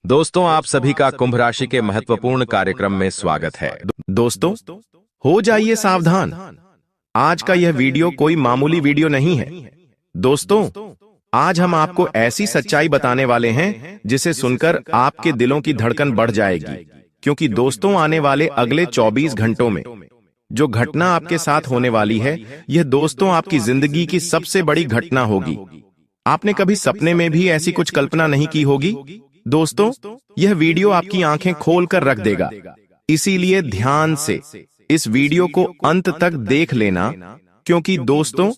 दोस्तों, आप सभी का कुंभ राशि के महत्वपूर्ण कार्यक्रम में स्वागत है। दोस्तों, हो जाइए सावधान। आज का यह वीडियो कोई मामूली वीडियो नहीं है। दोस्तों, आज हम आपको ऐसी सच्चाई बताने वाले हैं जिसे सुनकर आपके दिलों की धड़कन बढ़ जाएगी। क्योंकि दोस्तों, आने वाले अगले 24 घंटों में जो घटना आपके साथ होने वाली है, यह दोस्तों आपकी जिंदगी की सबसे बड़ी घटना होगी। आपने कभी सपने में भी ऐसी कुछ कल्पना नहीं की होगी। दोस्तों, यह वीडियो आपकी आंखें खोल कर रख देगा। इसीलिए ध्यान से इस वीडियो को अंत तक देख लेना, क्योंकि दोस्तों,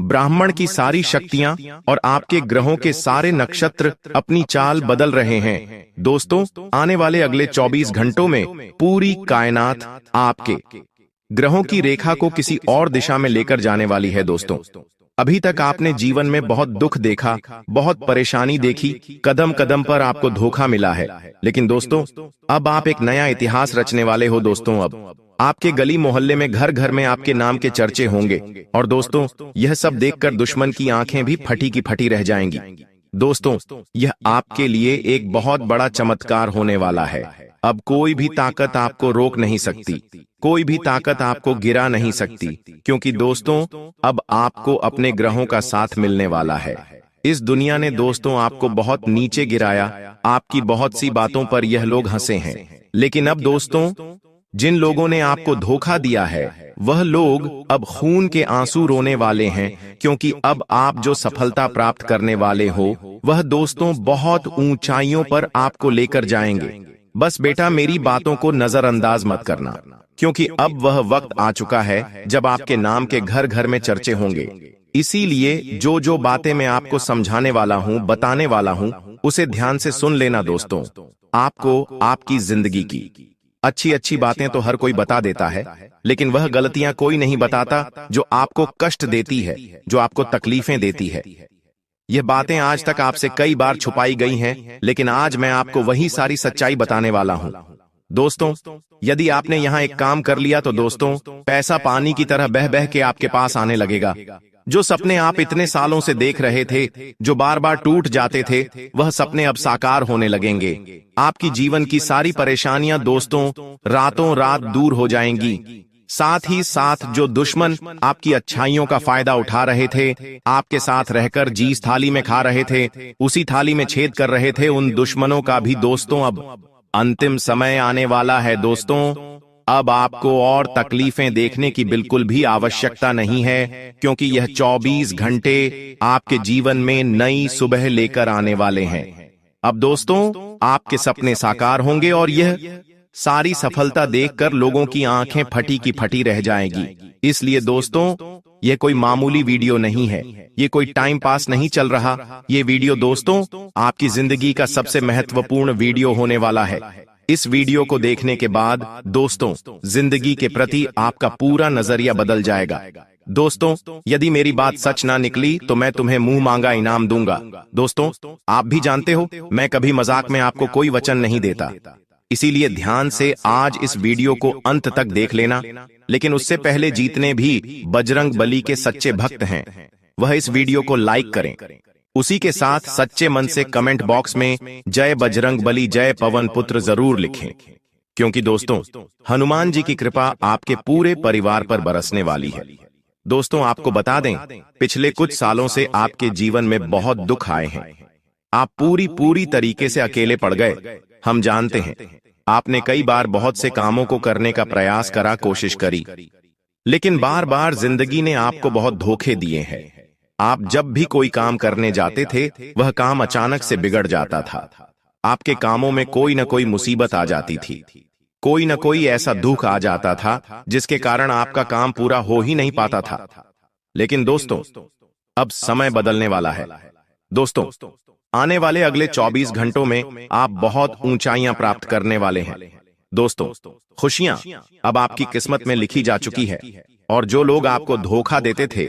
ब्राह्मण की सारी शक्तियां और आपके ग्रहों के सारे नक्षत्र अपनी चाल बदल रहे हैं। दोस्तों, आने वाले अगले 24 घंटों में पूरी कायनात आपके ग्रहों की रेखा को किसी और दिशा में लेकर जाने वाली है। दोस्तों, अभी तक आपने जीवन में बहुत दुख देखा, बहुत परेशानी देखी, कदम कदम पर आपको धोखा मिला है। लेकिन दोस्तों, अब आप एक नया इतिहास रचने वाले हो। दोस्तों, अब आपके गली मोहल्ले में घर घर में आपके नाम के चर्चे होंगे। और दोस्तों, यह सब देखकर दुश्मन की आंखें भी फटी की फटी रह जाएंगी। दोस्तों, यह आपके लिए एक बहुत बड़ा चमत्कार होने वाला है। अब कोई भी ताकत आपको रोक नहीं सकती, कोई भी ताकत आपको गिरा नहीं सकती, क्योंकि दोस्तों, अब आपको अपने ग्रहों का साथ मिलने वाला है। इस दुनिया ने दोस्तों आपको बहुत नीचे गिराया, आपकी बहुत सी बातों पर यह लोग हंसे हैं। लेकिन अब दोस्तों, जिन लोगों ने आपको धोखा दिया है, वह लोग अब खून के आंसू रोने वाले हैं, क्योंकि अब आप जो सफलता प्राप्त करने वाले हो, वह दोस्तों बहुत ऊंचाइयों पर आपको लेकर जाएंगे। बस बेटा, मेरी बातों को नजरअंदाज मत करना, क्योंकि अब वह वक्त आ चुका है जब आपके नाम के घर घर में चर्चे होंगे। इसीलिए जो जो बातें मैं आपको समझाने वाला हूं, बताने वाला हूं, उसे ध्यान से सुन लेना। दोस्तों, आपको आपकी जिंदगी की अच्छी अच्छी बातें तो हर कोई बता देता है, लेकिन वह गलतियां कोई नहीं बताता जो आपको कष्ट देती है, जो आपको तकलीफें देती है। यह बातें आज तक आपसे कई बार छुपाई गई हैं, लेकिन आज मैं आपको वही सारी सच्चाई बताने वाला हूं। दोस्तों, यदि आपने यहां एक काम कर लिया तो दोस्तों, पैसा पानी की तरह बह बह के आपके पास आने लगेगा। जो सपने आप इतने सालों से देख रहे थे, जो बार बार टूट जाते थे, वह सपने अब साकार होने लगेंगे। आपकी जीवन की सारी परेशानियां दोस्तों रातों रात दूर हो जाएंगी। साथ ही साथ जो दुश्मन आपकी अच्छाइयों का फायदा उठा रहे थे, आपके साथ रहकर जिस थाली में खा रहे थे, उसी थाली में छेद कर रहे थे, उन दुश्मनों का भी दोस्तों अब अंतिम समय आने वाला है। दोस्तों, अब आपको और तकलीफें देखने की बिल्कुल भी आवश्यकता नहीं है, क्योंकि यह 24 घंटे आपके जीवन में नई सुबह लेकर आने वाले हैं। अब दोस्तों, आपके सपने साकार होंगे और यह सारी सफलता देखकर लोगों की आंखें फटी की फटी रह जाएगी। इसलिए दोस्तों, यह कोई मामूली वीडियो नहीं है, ये कोई टाइम पास नहीं चल रहा। ये वीडियो दोस्तों आपकी जिंदगी का सबसे महत्वपूर्ण वीडियो होने वाला है। इस वीडियो को देखने के बाद दोस्तों, जिंदगी के प्रति आपका पूरा नजरिया बदल जाएगा। दोस्तों, यदि मेरी बात सच ना निकली तो मैं तुम्हें मुंह मांगा इनाम दूंगा। दोस्तों, आप भी जानते हो, मैं कभी मजाक में आपको कोई वचन नहीं देता। इसीलिए ध्यान से आज इस वीडियो को अंत तक देख लेना। लेकिन उससे पहले जितने भी बजरंग बली के सच्चे भक्त हैं, वह इस वीडियो को लाइक करें। उसी के साथ सच्चे मन से कमेंट बॉक्स में जय बजरंग बली, जय पवन पुत्र जरूर लिखें, क्योंकि दोस्तों, हनुमान जी की कृपा आपके पूरे परिवार पर बरसने वाली है। दोस्तों, आपको बता दें, पिछले कुछ सालों से आपके जीवन में बहुत दुख आए हैं। आप पूरी तरीके से अकेले पड़ गए। हम जानते हैं, आपने कई बार बहुत से कामों को करने का प्रयास करा, कोशिश करी, लेकिन बार बार जिंदगी ने आपको बहुत धोखे दिए हैं। आप जब भी कोई काम करने जाते थे, वह काम अचानक से बिगड़ जाता था। आपके कामों में कोई न कोई मुसीबत आ जाती थी, कोई न कोई ऐसा दुख आ जाता था जिसके कारण आपका काम पूरा हो ही नहीं पाता था। लेकिन दोस्तों, अब समय बदलने वाला है। दोस्तों, आने वाले अगले 24 घंटों में आप बहुत ऊंचाइयां प्राप्त करने वाले हैं। दोस्तों, खुशियां अब आपकी किस्मत में लिखी जा चुकी है, और जो लोग आपको धोखा देते थे,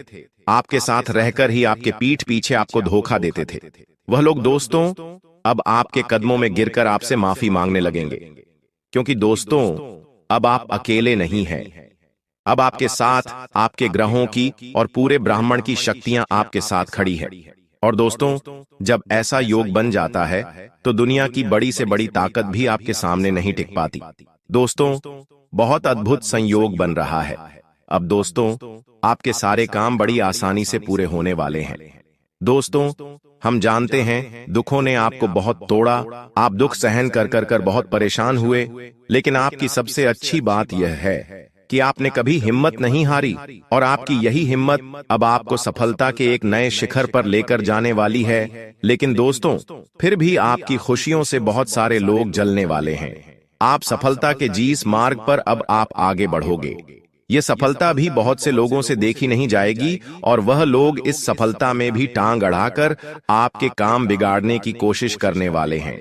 आपके साथ रहकर ही आपके पीठ पीछे आपको धोखा देते थे, वह लोग दोस्तों अब आपके कदमों में गिरकर आपसे माफी मांगने लगेंगे। क्योंकि दोस्तों, अब आप अकेले नहीं हैं। अब आपके साथ आपके ग्रहों की और पूरे ब्राह्मण की शक्तियां आपके साथ खड़ी है। और दोस्तों, जब ऐसा योग बन जाता है तो दुनिया की बड़ी से बड़ी ताकत भी आपके सामने नहीं टिक पाती। दोस्तों, बहुत अद्भुत संयोग बन रहा है। अब दोस्तों, आपके सारे काम बड़ी आसानी से पूरे होने वाले हैं। दोस्तों, हम जानते हैं दुखों ने आपको बहुत तोड़ा, आप दुख सहन कर कर कर बहुत परेशान हुए, लेकिन आपकी सबसे अच्छी बात यह है कि आपने कभी हिम्मत नहीं हारी, और आपकी यही हिम्मत अब आपको सफलता के एक नए शिखर पर लेकर जाने वाली है। लेकिन दोस्तों, फिर भी आपकी खुशियों से बहुत सारे लोग जलने वाले हैं। आप सफलता के जिस मार्ग पर अब आप आगे बढ़ोगे, ये सफलता भी बहुत से लोगों से देखी नहीं जाएगी, और वह लोग इस सफलता में भी टांग अड़ाकर आपके काम बिगाड़ने की कोशिश करने वाले हैं।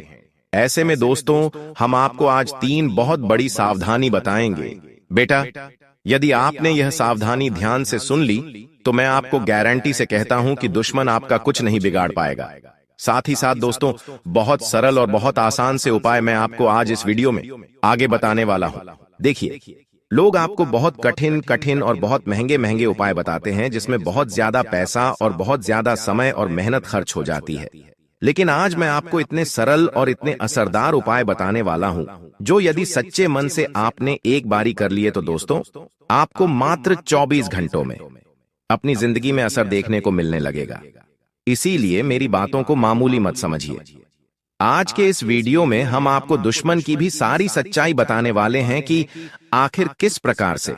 ऐसे में दोस्तों, हम आपको आज 3 बहुत बड़ी सावधानी बताएंगे। बेटा, यदि आपने यह सावधानी ध्यान से सुन ली तो मैं आपको गारंटी से कहता हूं कि दुश्मन आपका कुछ नहीं बिगाड़ पाएगा। साथ ही साथ दोस्तों, बहुत सरल और बहुत आसान से उपाय मैं आपको आज इस वीडियो में आगे बताने वाला हूं। देखिए, लोग आपको बहुत कठिन कठिन और बहुत महंगे महंगे उपाय बताते हैं, जिसमें बहुत ज्यादा पैसा और बहुत ज्यादा समय और मेहनत खर्च हो जाती है। लेकिन आज मैं आपको इतने सरल और इतने असरदार उपाय बताने वाला हूं, जो यदि सच्चे मन से आपने एक बारी कर लिए तो दोस्तों, आपको मात्र 24 घंटों में अपनी जिंदगी में असर देखने को मिलने लगेगा। इसीलिए मेरी बातों को मामूली मत समझिए। आज के इस वीडियो में हम आपको दुश्मन की भी सारी सच्चाई बताने वाले हैं कि आखिर किस प्रकार से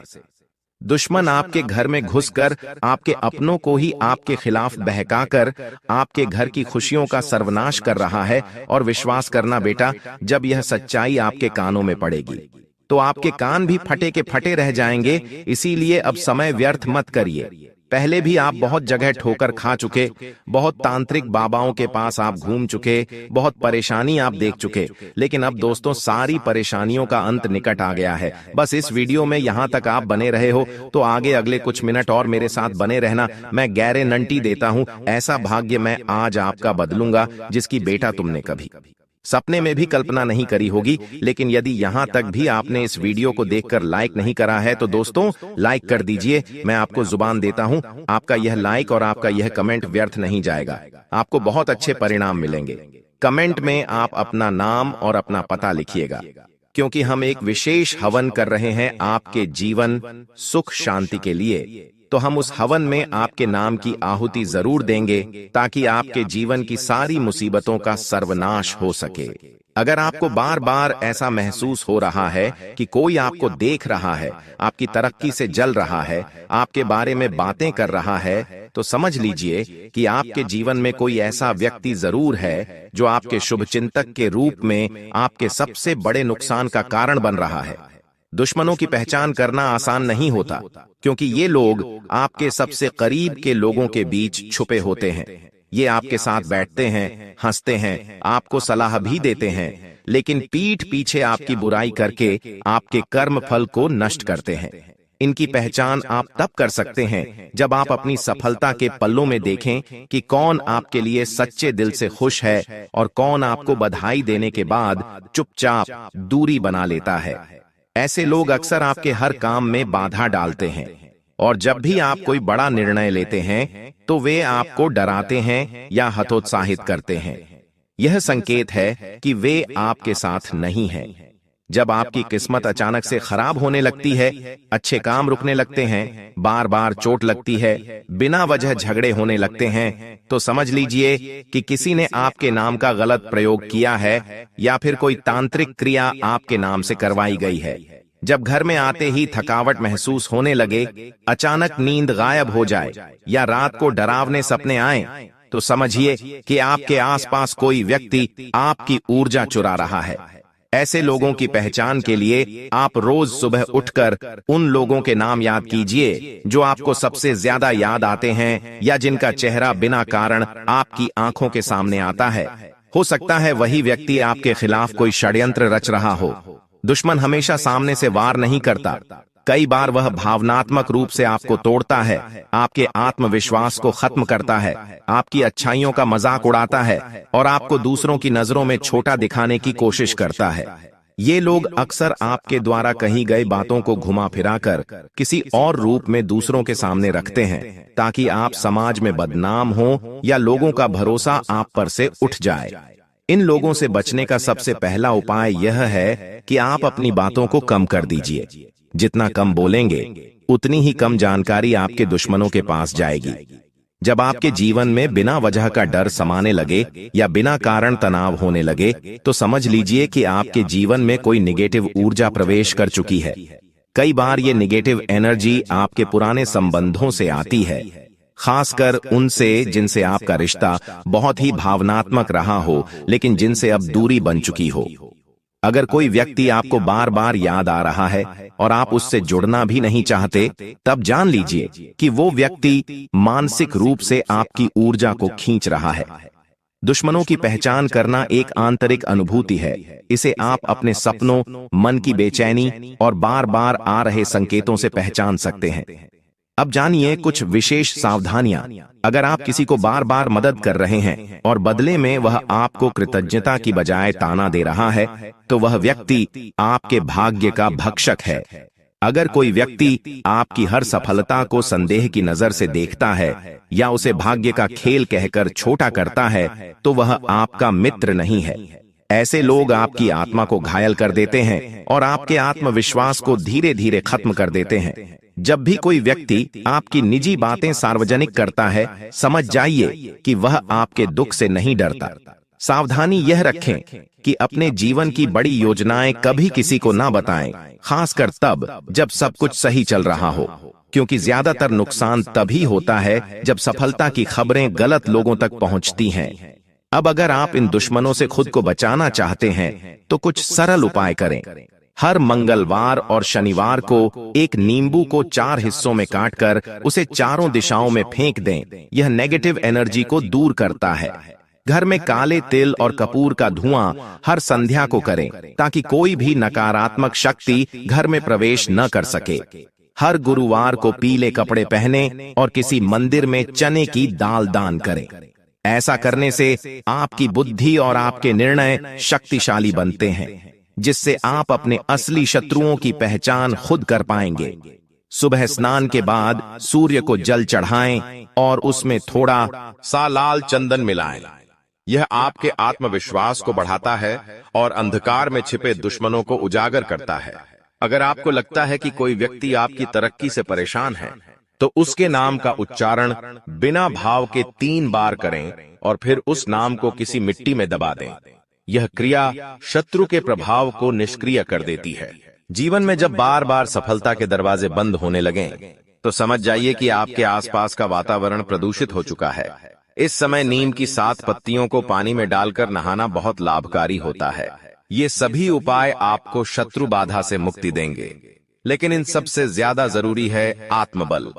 दुश्मन आपके घर में घुसकर आपके अपनों को ही आपके खिलाफ बहकाकर आपके घर की खुशियों का सर्वनाश कर रहा है। और विश्वास करना बेटा, जब यह सच्चाई आपके कानों में पड़ेगी तो आपके कान भी फटे के फटे रह जाएंगे। इसीलिए अब समय व्यर्थ मत करिए। पहले भी आप बहुत जगह ठोकर खा चुके, बहुत तांत्रिक बाबाओं के पास आप घूम चुके, बहुत परेशानी आप देख चुके, लेकिन अब दोस्तों, सारी परेशानियों का अंत निकट आ गया है। बस इस वीडियो में यहां तक आप बने रहे हो तो आगे अगले कुछ मिनट और मेरे साथ बने रहना। मैं गारंटी देता हूं, ऐसा भाग्य मैं आज आपका बदलूंगा जिसकी बेटा तुमने कभी सपने में भी कल्पना नहीं करी होगी। लेकिन यदि यहां तक भी आपने इस वीडियो को देखकर लाइक नहीं करा है तो दोस्तों, लाइक कर दीजिए। मैं आपको जुबान देता हूं, आपका यह लाइक और आपका यह कमेंट व्यर्थ नहीं जाएगा। आपको बहुत अच्छे परिणाम मिलेंगे। कमेंट में आप अपना नाम और अपना पता लिखिएगा, क्योंकि हम एक विशेष हवन कर रहे हैं आपके जीवन सुख शांति के लिए। तो हम उस हवन में आपके नाम की आहुति जरूर देंगे, ताकि आपके जीवन की सारी मुसीबतों का सर्वनाश हो सके। अगर आपको बार बार ऐसा महसूस हो रहा है कि कोई आपको देख रहा है, आपकी तरक्की से जल रहा है, आपके बारे में बातें कर रहा है, तो समझ लीजिए कि आपके जीवन में कोई ऐसा व्यक्ति जरूर है जो आपके शुभचिंतक के रूप में आपके सबसे बड़े नुकसान का कारण बन रहा है। दुश्मनों की पहचान करना आसान नहीं होता, क्योंकि ये लोग आपके सबसे करीब के लोगों के बीच छुपे होते हैं। ये आपके साथ बैठते हैं, हंसते हैं, आपको सलाह भी देते हैं, लेकिन पीठ पीछे आपकी बुराई करके आपके कर्म फल को नष्ट करते हैं। इनकी पहचान आप तब कर सकते हैं जब आप अपनी सफलता के पल्लों में देखें कि कौन आपके लिए सच्चे दिल से खुश है और कौन आपको बधाई देने के बाद चुपचाप दूरी बना लेता है। ऐसे लोग अक्सर आपके हर काम में बाधा डालते हैं, और जब भी आप कोई बड़ा निर्णय लेते हैं तो वे आपको डराते हैं या हतोत्साहित करते हैं। यह संकेत है कि वे आपके साथ नहीं हैं। जब आपकी किस्मत अचानक से खराब होने लगती है, अच्छे काम रुकने लगते हैं, बार बार चोट लगती है, बिना वजह झगड़े होने लगते हैं, तो समझ लीजिए कि किसी ने आपके नाम का गलत प्रयोग किया है या फिर कोई तांत्रिक क्रिया आपके नाम से करवाई गई है। जब घर में आते ही थकावट महसूस होने लगे, अचानक नींद गायब हो जाए या रात को डरावने सपने आए, तो समझिए कि आपके आसपास कोई व्यक्ति आपकी ऊर्जा चुरा रहा है। ऐसे लोगों की पहचान के लिए आप रोज सुबह उठकर उन लोगों के नाम याद कीजिए जो आपको सबसे ज्यादा याद आते हैं या जिनका चेहरा बिना कारण आपकी आंखों के सामने आता है। हो सकता है वही व्यक्ति आपके खिलाफ कोई षड्यंत्र रच रहा हो। दुश्मन हमेशा सामने से वार नहीं करता, कई बार वह भावनात्मक रूप से आपको तोड़ता है, आपके आत्मविश्वास को खत्म करता है, आपकी अच्छाइयों का मजाक उड़ाता है और आपको दूसरों की नजरों में छोटा दिखाने की कोशिश करता है। ये लोग अक्सर आपके द्वारा कही गई बातों को घुमा फिराकर किसी और रूप में दूसरों के सामने रखते हैं ताकि आप समाज में बदनाम हो या लोगों का भरोसा आप पर से उठ जाए। इन लोगों से बचने का सबसे पहला उपाय यह है कि आप अपनी बातों को कम कर दीजिए। जितना कम बोलेंगे उतनी ही कम जानकारी आपके दुश्मनों के पास जाएगी। जब आपके जीवन में बिना वजह का डर समाने लगे या बिना कारण तनाव होने लगे तो समझ लीजिए कि आपके जीवन में कोई निगेटिव ऊर्जा प्रवेश कर चुकी है। कई बार ये निगेटिव एनर्जी आपके पुराने संबंधों से आती है, खासकर उनसे जिनसे आपका रिश्ता बहुत ही भावनात्मक रहा हो लेकिन जिनसे अब दूरी बन चुकी हो। अगर कोई व्यक्ति आपको बार बार याद आ रहा है और आप उससे जुड़ना भी नहीं चाहते, तब जान लीजिए कि वो व्यक्ति मानसिक रूप से आपकी ऊर्जा को खींच रहा है। दुश्मनों की पहचान करना एक आंतरिक अनुभूति है। इसे आप अपने सपनों, मन की बेचैनी और बार बार आ रहे संकेतों से पहचान सकते हैं। अब जानिए कुछ विशेष सावधानियां। अगर आप किसी को बार बार मदद कर रहे हैं और बदले में वह आपको कृतज्ञता की बजाय ताना दे रहा है, तो वह व्यक्ति आपके भाग्य का भक्षक है। अगर कोई व्यक्ति आपकी हर सफलता को संदेह की नजर से देखता है या उसे भाग्य का खेल कहकर छोटा करता है, तो वह आपका मित्र नहीं है। ऐसे लोग आपकी आत्मा को घायल कर देते हैं और आपके आत्मविश्वास को धीरे धीरे खत्म कर देते हैं। जब भी कोई व्यक्ति आपकी निजी बातें सार्वजनिक करता है, समझ जाइए कि वह आपके दुख से नहीं डरता। सावधानी यह रखें कि अपने जीवन की बड़ी योजनाएं कभी किसी को ना बताएं, खासकर तब जब सब कुछ सही चल रहा हो, क्योंकि ज्यादातर नुकसान तभी होता है जब सफलता की खबरें गलत लोगों तक पहुंचती हैं। अब अगर आप इन दुश्मनों से खुद को बचाना चाहते हैं तो कुछ सरल उपाय करें। हर मंगलवार और शनिवार को एक नींबू को 4 हिस्सों में काटकर उसे चारों दिशाओं में फेंक दें। यह नेगेटिव एनर्जी को दूर करता है। घर में काले तिल और कपूर का धुआं हर संध्या को करें ताकि कोई भी नकारात्मक शक्ति घर में प्रवेश न कर सके। हर गुरुवार को पीले कपड़े पहने और किसी मंदिर में चने की दाल दान करें। ऐसा करने से आपकी बुद्धि और आपके निर्णय शक्तिशाली बनते हैं, जिससे आप अपने असली शत्रुओं की पहचान खुद कर पाएंगे। सुबह स्नान के बाद सूर्य को जल चढ़ाएं और उसमें थोड़ा सा लाल चंदन मिलाएं। यह आपके आत्मविश्वास को बढ़ाता है और अंधकार में छिपे दुश्मनों को उजागर करता है। अगर आपको लगता है कि कोई व्यक्ति आपकी तरक्की से परेशान है, तो उसके नाम का उच्चारण बिना भाव के 3 बार करें और फिर उस नाम को किसी मिट्टी में दबा दें। यह क्रिया शत्रु के प्रभाव को निष्क्रिय कर देती है। जीवन में जब बार बार सफलता के दरवाजे बंद होने लगें, तो समझ जाइए कि आपके आसपास का वातावरण प्रदूषित हो चुका है। इस समय नीम की 7 पत्तियों को पानी में डालकर नहाना बहुत लाभकारी होता है। ये सभी उपाय आपको शत्रु बाधा से मुक्ति देंगे। लेकिन इन सबसे ज्यादा जरूरी है आत्मबल।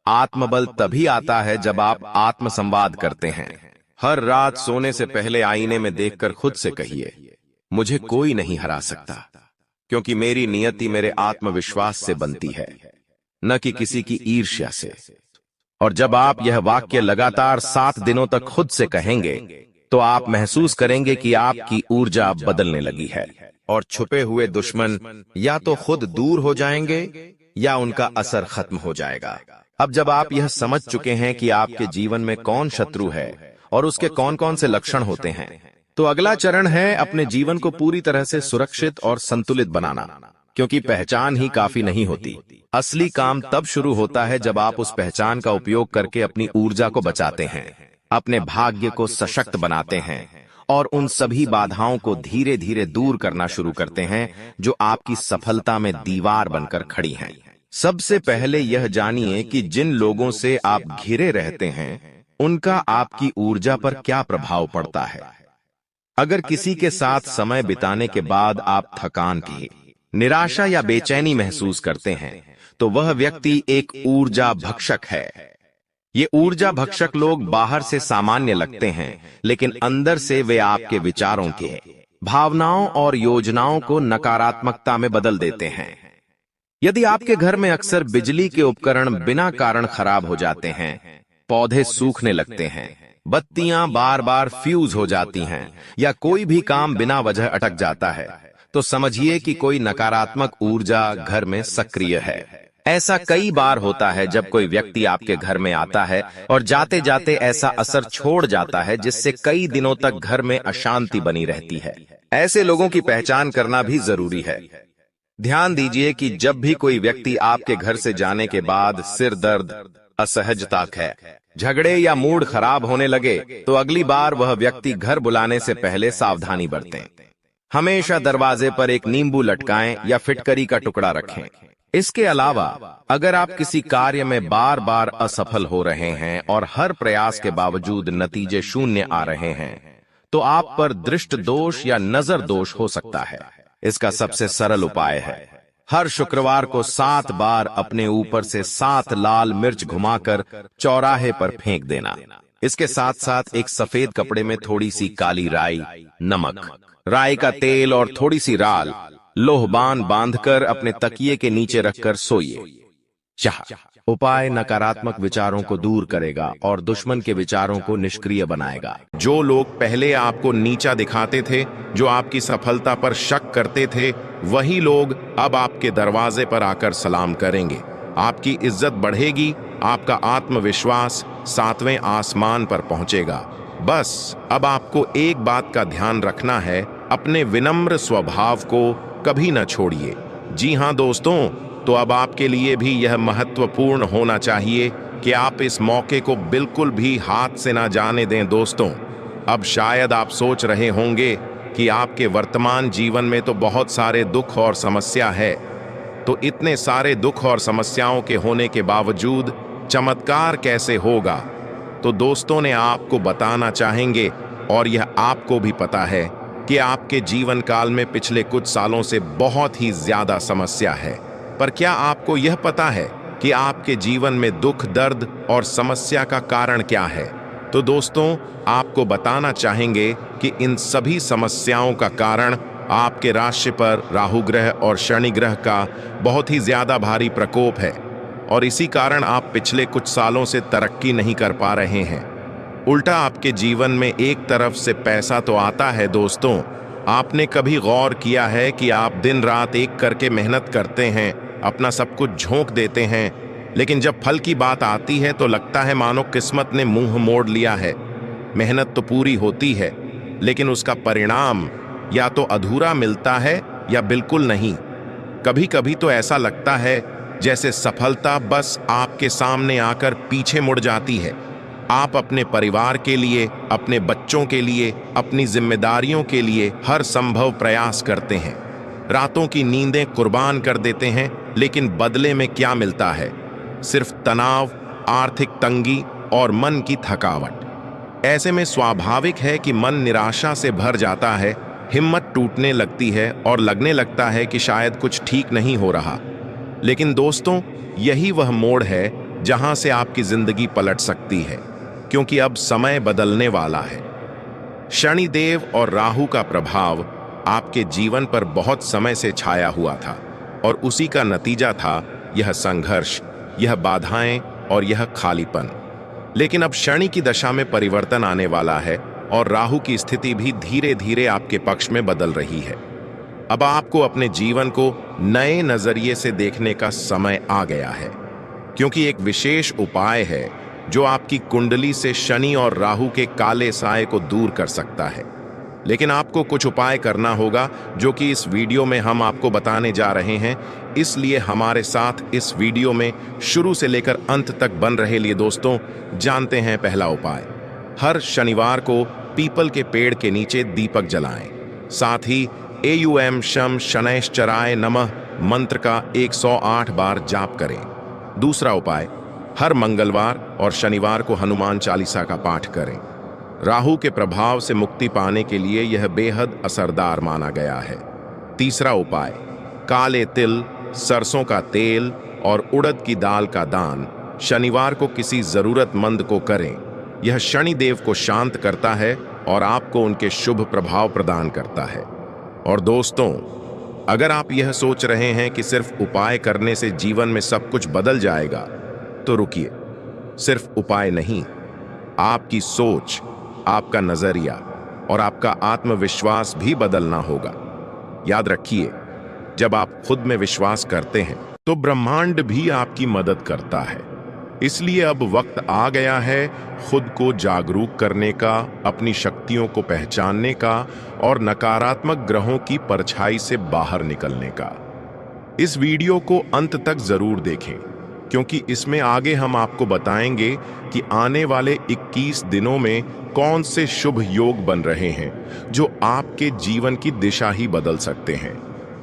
आत्मबल तभी आता है जब आप आत्मसंवाद करते हैं। हर रात सोने से पहले आईने में देखकर खुद से कहिए, मुझे कोई नहीं हरा सकता, क्योंकि मेरी नियति मेरे आत्मविश्वास से बनती है, न कि किसी की ईर्ष्या से। और जब आप यह वाक्य लगातार 7 दिनों तक खुद से कहेंगे, तो आप महसूस करेंगे कि आपकी ऊर्जा बदलने लगी है और छुपे हुए दुश्मन या तो खुद दूर हो जाएंगे या उनका असर खत्म हो जाएगा। अब जब आप यह समझ चुके हैं कि आपके जीवन में कौन शत्रु है और उसके कौन कौन से लक्षण होते हैं, तो अगला चरण है अपने जीवन को पूरी तरह से सुरक्षित और संतुलित बनाना, क्योंकि पहचान ही काफी नहीं होती। असली काम तब शुरू होता है जब आप उस पहचान का उपयोग करके अपनी ऊर्जा को बचाते हैं, अपने भाग्य को सशक्त बनाते हैं और उन सभी बाधाओं को धीरे धीरे दूर करना शुरू करते हैं जो आपकी सफलता में दीवार बनकर खड़ी हैं। सबसे पहले यह जानिए कि जिन लोगों से आप घिरे रहते हैं, उनका आपकी ऊर्जा पर क्या प्रभाव पड़ता है। अगर किसी के साथ समय बिताने के बाद आप थकान की, निराशा या बेचैनी महसूस करते हैं, तो वह व्यक्ति एक ऊर्जा भक्षक है। ये ऊर्जा भक्षक लोग बाहर से सामान्य लगते हैं, लेकिन अंदर से वे आपके विचारों के, भावनाओं और योजनाओं को नकारात्मकता में बदल देते हैं। यदि आपके घर में अक्सर बिजली के उपकरण बिना कारण खराब हो जाते हैं, पौधे सूखने लगते हैं, बत्तियां बार बार फ्यूज हो जाती हैं या कोई भी काम बिना वजह अटक जाता है, तो समझिए कि कोई नकारात्मक ऊर्जा घर में सक्रिय है। ऐसा कई बार होता है जब कोई व्यक्ति आपके घर में आता है और जाते जाते ऐसा असर छोड़ जाता है जिससे कई दिनों तक घर में अशांति बनी रहती है। ऐसे लोगों की पहचान करना भी जरूरी है। ध्यान दीजिए कि जब भी कोई व्यक्ति आपके घर से जाने के बाद सिर दर्द, असहजता है, झगड़े या मूड खराब होने लगे, तो अगली बार वह व्यक्ति घर बुलाने से पहले सावधानी बरतें। हमेशा दरवाजे पर एक नींबू लटकाएं या फिटकरी का टुकड़ा रखें। इसके अलावा अगर आप किसी कार्य में बार बार असफल हो रहे हैं और हर प्रयास के बावजूद नतीजे शून्य आ रहे हैं, तो आप पर दृष्टि दोष या नजर दोष हो सकता है। इसका सबसे सरल उपाय है हर शुक्रवार को 7 बार अपने ऊपर से 7 लाल मिर्च घुमाकर चौराहे पर फेंक देना। इसके साथ साथ एक सफेद कपड़े में थोड़ी सी काली राई, नमक, राई का तेल और थोड़ी सी राल लोहबान बांधकर अपने तकिए के नीचे रखकर सोइए। उपाय नकारात्मक विचारों को दूर करेगा और दुश्मन के विचारों को निष्क्रिय बनाएगा। जो लोग पहले आपको नीचा दिखाते थे, जो आपकी सफलता पर शक करते थे, वही लोग अब आपके दरवाजे पर आकर सलाम करेंगे। आपकी इज्जत बढ़ेगी, आपका आत्मविश्वास 7वें आसमान पर पहुंचेगा। बस अब आपको एक बात का ध्यान रखना है, अपने विनम्र स्वभाव को कभी न छोड़िए। जी हाँ दोस्तों, तो अब आपके लिए भी यह महत्वपूर्ण होना चाहिए कि आप इस मौके को बिल्कुल भी हाथ से ना जाने दें। दोस्तों, अब शायद आप सोच रहे होंगे कि आपके वर्तमान जीवन में तो बहुत सारे दुख और समस्या है, तो इतने सारे दुख और समस्याओं के होने के बावजूद चमत्कार कैसे होगा? तो दोस्तों ने आपको बताना चाहेंगे, और यह आपको भी पता है कि आपके जीवन काल में पिछले कुछ सालों से बहुत ही ज्यादा समस्या है। पर क्या आपको यह पता है कि आपके जीवन में दुख, दर्द और समस्या का कारण क्या है? तो दोस्तों, आपको बताना चाहेंगे कि इन सभी समस्याओं का कारण आपके राशि पर राहु ग्रह और शनि ग्रह का बहुत ही ज्यादा भारी प्रकोप है, और इसी कारण आप पिछले कुछ सालों से तरक्की नहीं कर पा रहे हैं। उल्टा आपके जीवन में एक तरफ से पैसा तो आता है। दोस्तों, आपने कभी गौर किया है कि आप दिन रात एक करके मेहनत करते हैं, अपना सब कुछ झोंक देते हैं, लेकिन जब फल की बात आती है तो लगता है मानो किस्मत ने मुंह मोड़ लिया है। मेहनत तो पूरी होती है, लेकिन उसका परिणाम या तो अधूरा मिलता है या बिल्कुल नहीं। कभी कभी तो ऐसा लगता है जैसे सफलता बस आपके सामने आकर पीछे मुड़ जाती है। आप अपने परिवार के लिए, अपने बच्चों के लिए, अपनी जिम्मेदारियों के लिए हर संभव प्रयास करते हैं, रातों की नींदें कुर्बान कर देते हैं, लेकिन बदले में क्या मिलता है? सिर्फ तनाव, आर्थिक तंगी और मन की थकावट। ऐसे में स्वाभाविक है कि मन निराशा से भर जाता है, हिम्मत टूटने लगती है और लगने लगता है कि शायद कुछ ठीक नहीं हो रहा। लेकिन दोस्तों, यही वह मोड़ है जहां से आपकी जिंदगी पलट सकती है, क्योंकि अब समय बदलने वाला है। शनिदेव और राहु का प्रभाव आपके जीवन पर बहुत समय से छाया हुआ था, और उसी का नतीजा था यह संघर्ष, यह बाधाएं और यह खालीपन। लेकिन अब शनि की दशा में परिवर्तन आने वाला है और राहु की स्थिति भी धीरे धीरे आपके पक्ष में बदल रही है। अब आपको अपने जीवन को नए नजरिए से देखने का समय आ गया है, क्योंकि एक विशेष उपाय है जो आपकी कुंडली से शनि और राहु के काले साए को दूर कर सकता है। लेकिन आपको कुछ उपाय करना होगा, जो कि इस वीडियो में हम आपको बताने जा रहे हैं। इसलिए हमारे साथ इस वीडियो में शुरू से लेकर अंत तक बन रहे। लिए दोस्तों, जानते हैं पहला उपाय। हर शनिवार को पीपल के पेड़ के नीचे दीपक जलाएं। साथ ही एयूएम शम शनैश्चराय नमः मंत्र का 108 बार जाप करें। दूसरा उपाय, हर मंगलवार और शनिवार को हनुमान चालीसा का पाठ करें। राहु के प्रभाव से मुक्ति पाने के लिए यह बेहद असरदार माना गया है। तीसरा उपाय, काले तिल, सरसों का तेल और उड़द की दाल का दान शनिवार को किसी जरूरतमंद को करें। यह शनिदेव को शांत करता है और आपको उनके शुभ प्रभाव प्रदान करता है। और दोस्तों, अगर आप यह सोच रहे हैं कि सिर्फ उपाय करने से जीवन में सब कुछ बदल जाएगा, तो रुकिए। सिर्फ उपाय नहीं, आपकी सोच, आपका नजरिया और आपका आत्मविश्वास भी बदलना होगा। याद रखिए, जब आप खुद में विश्वास करते हैं तो ब्रह्मांड भी आपकी मदद करता है। इसलिए अब वक्त आ गया है खुद को जागरूक करने का, अपनी शक्तियों को पहचानने का और नकारात्मक ग्रहों की परछाई से बाहर निकलने का। इस वीडियो को अंत तक जरूर देखें, क्योंकि इसमें आगे हम आपको बताएंगे कि आने वाले 21 दिनों में कौन से शुभ योग बन रहे हैं जो आपके जीवन की दिशा ही बदल सकते हैं।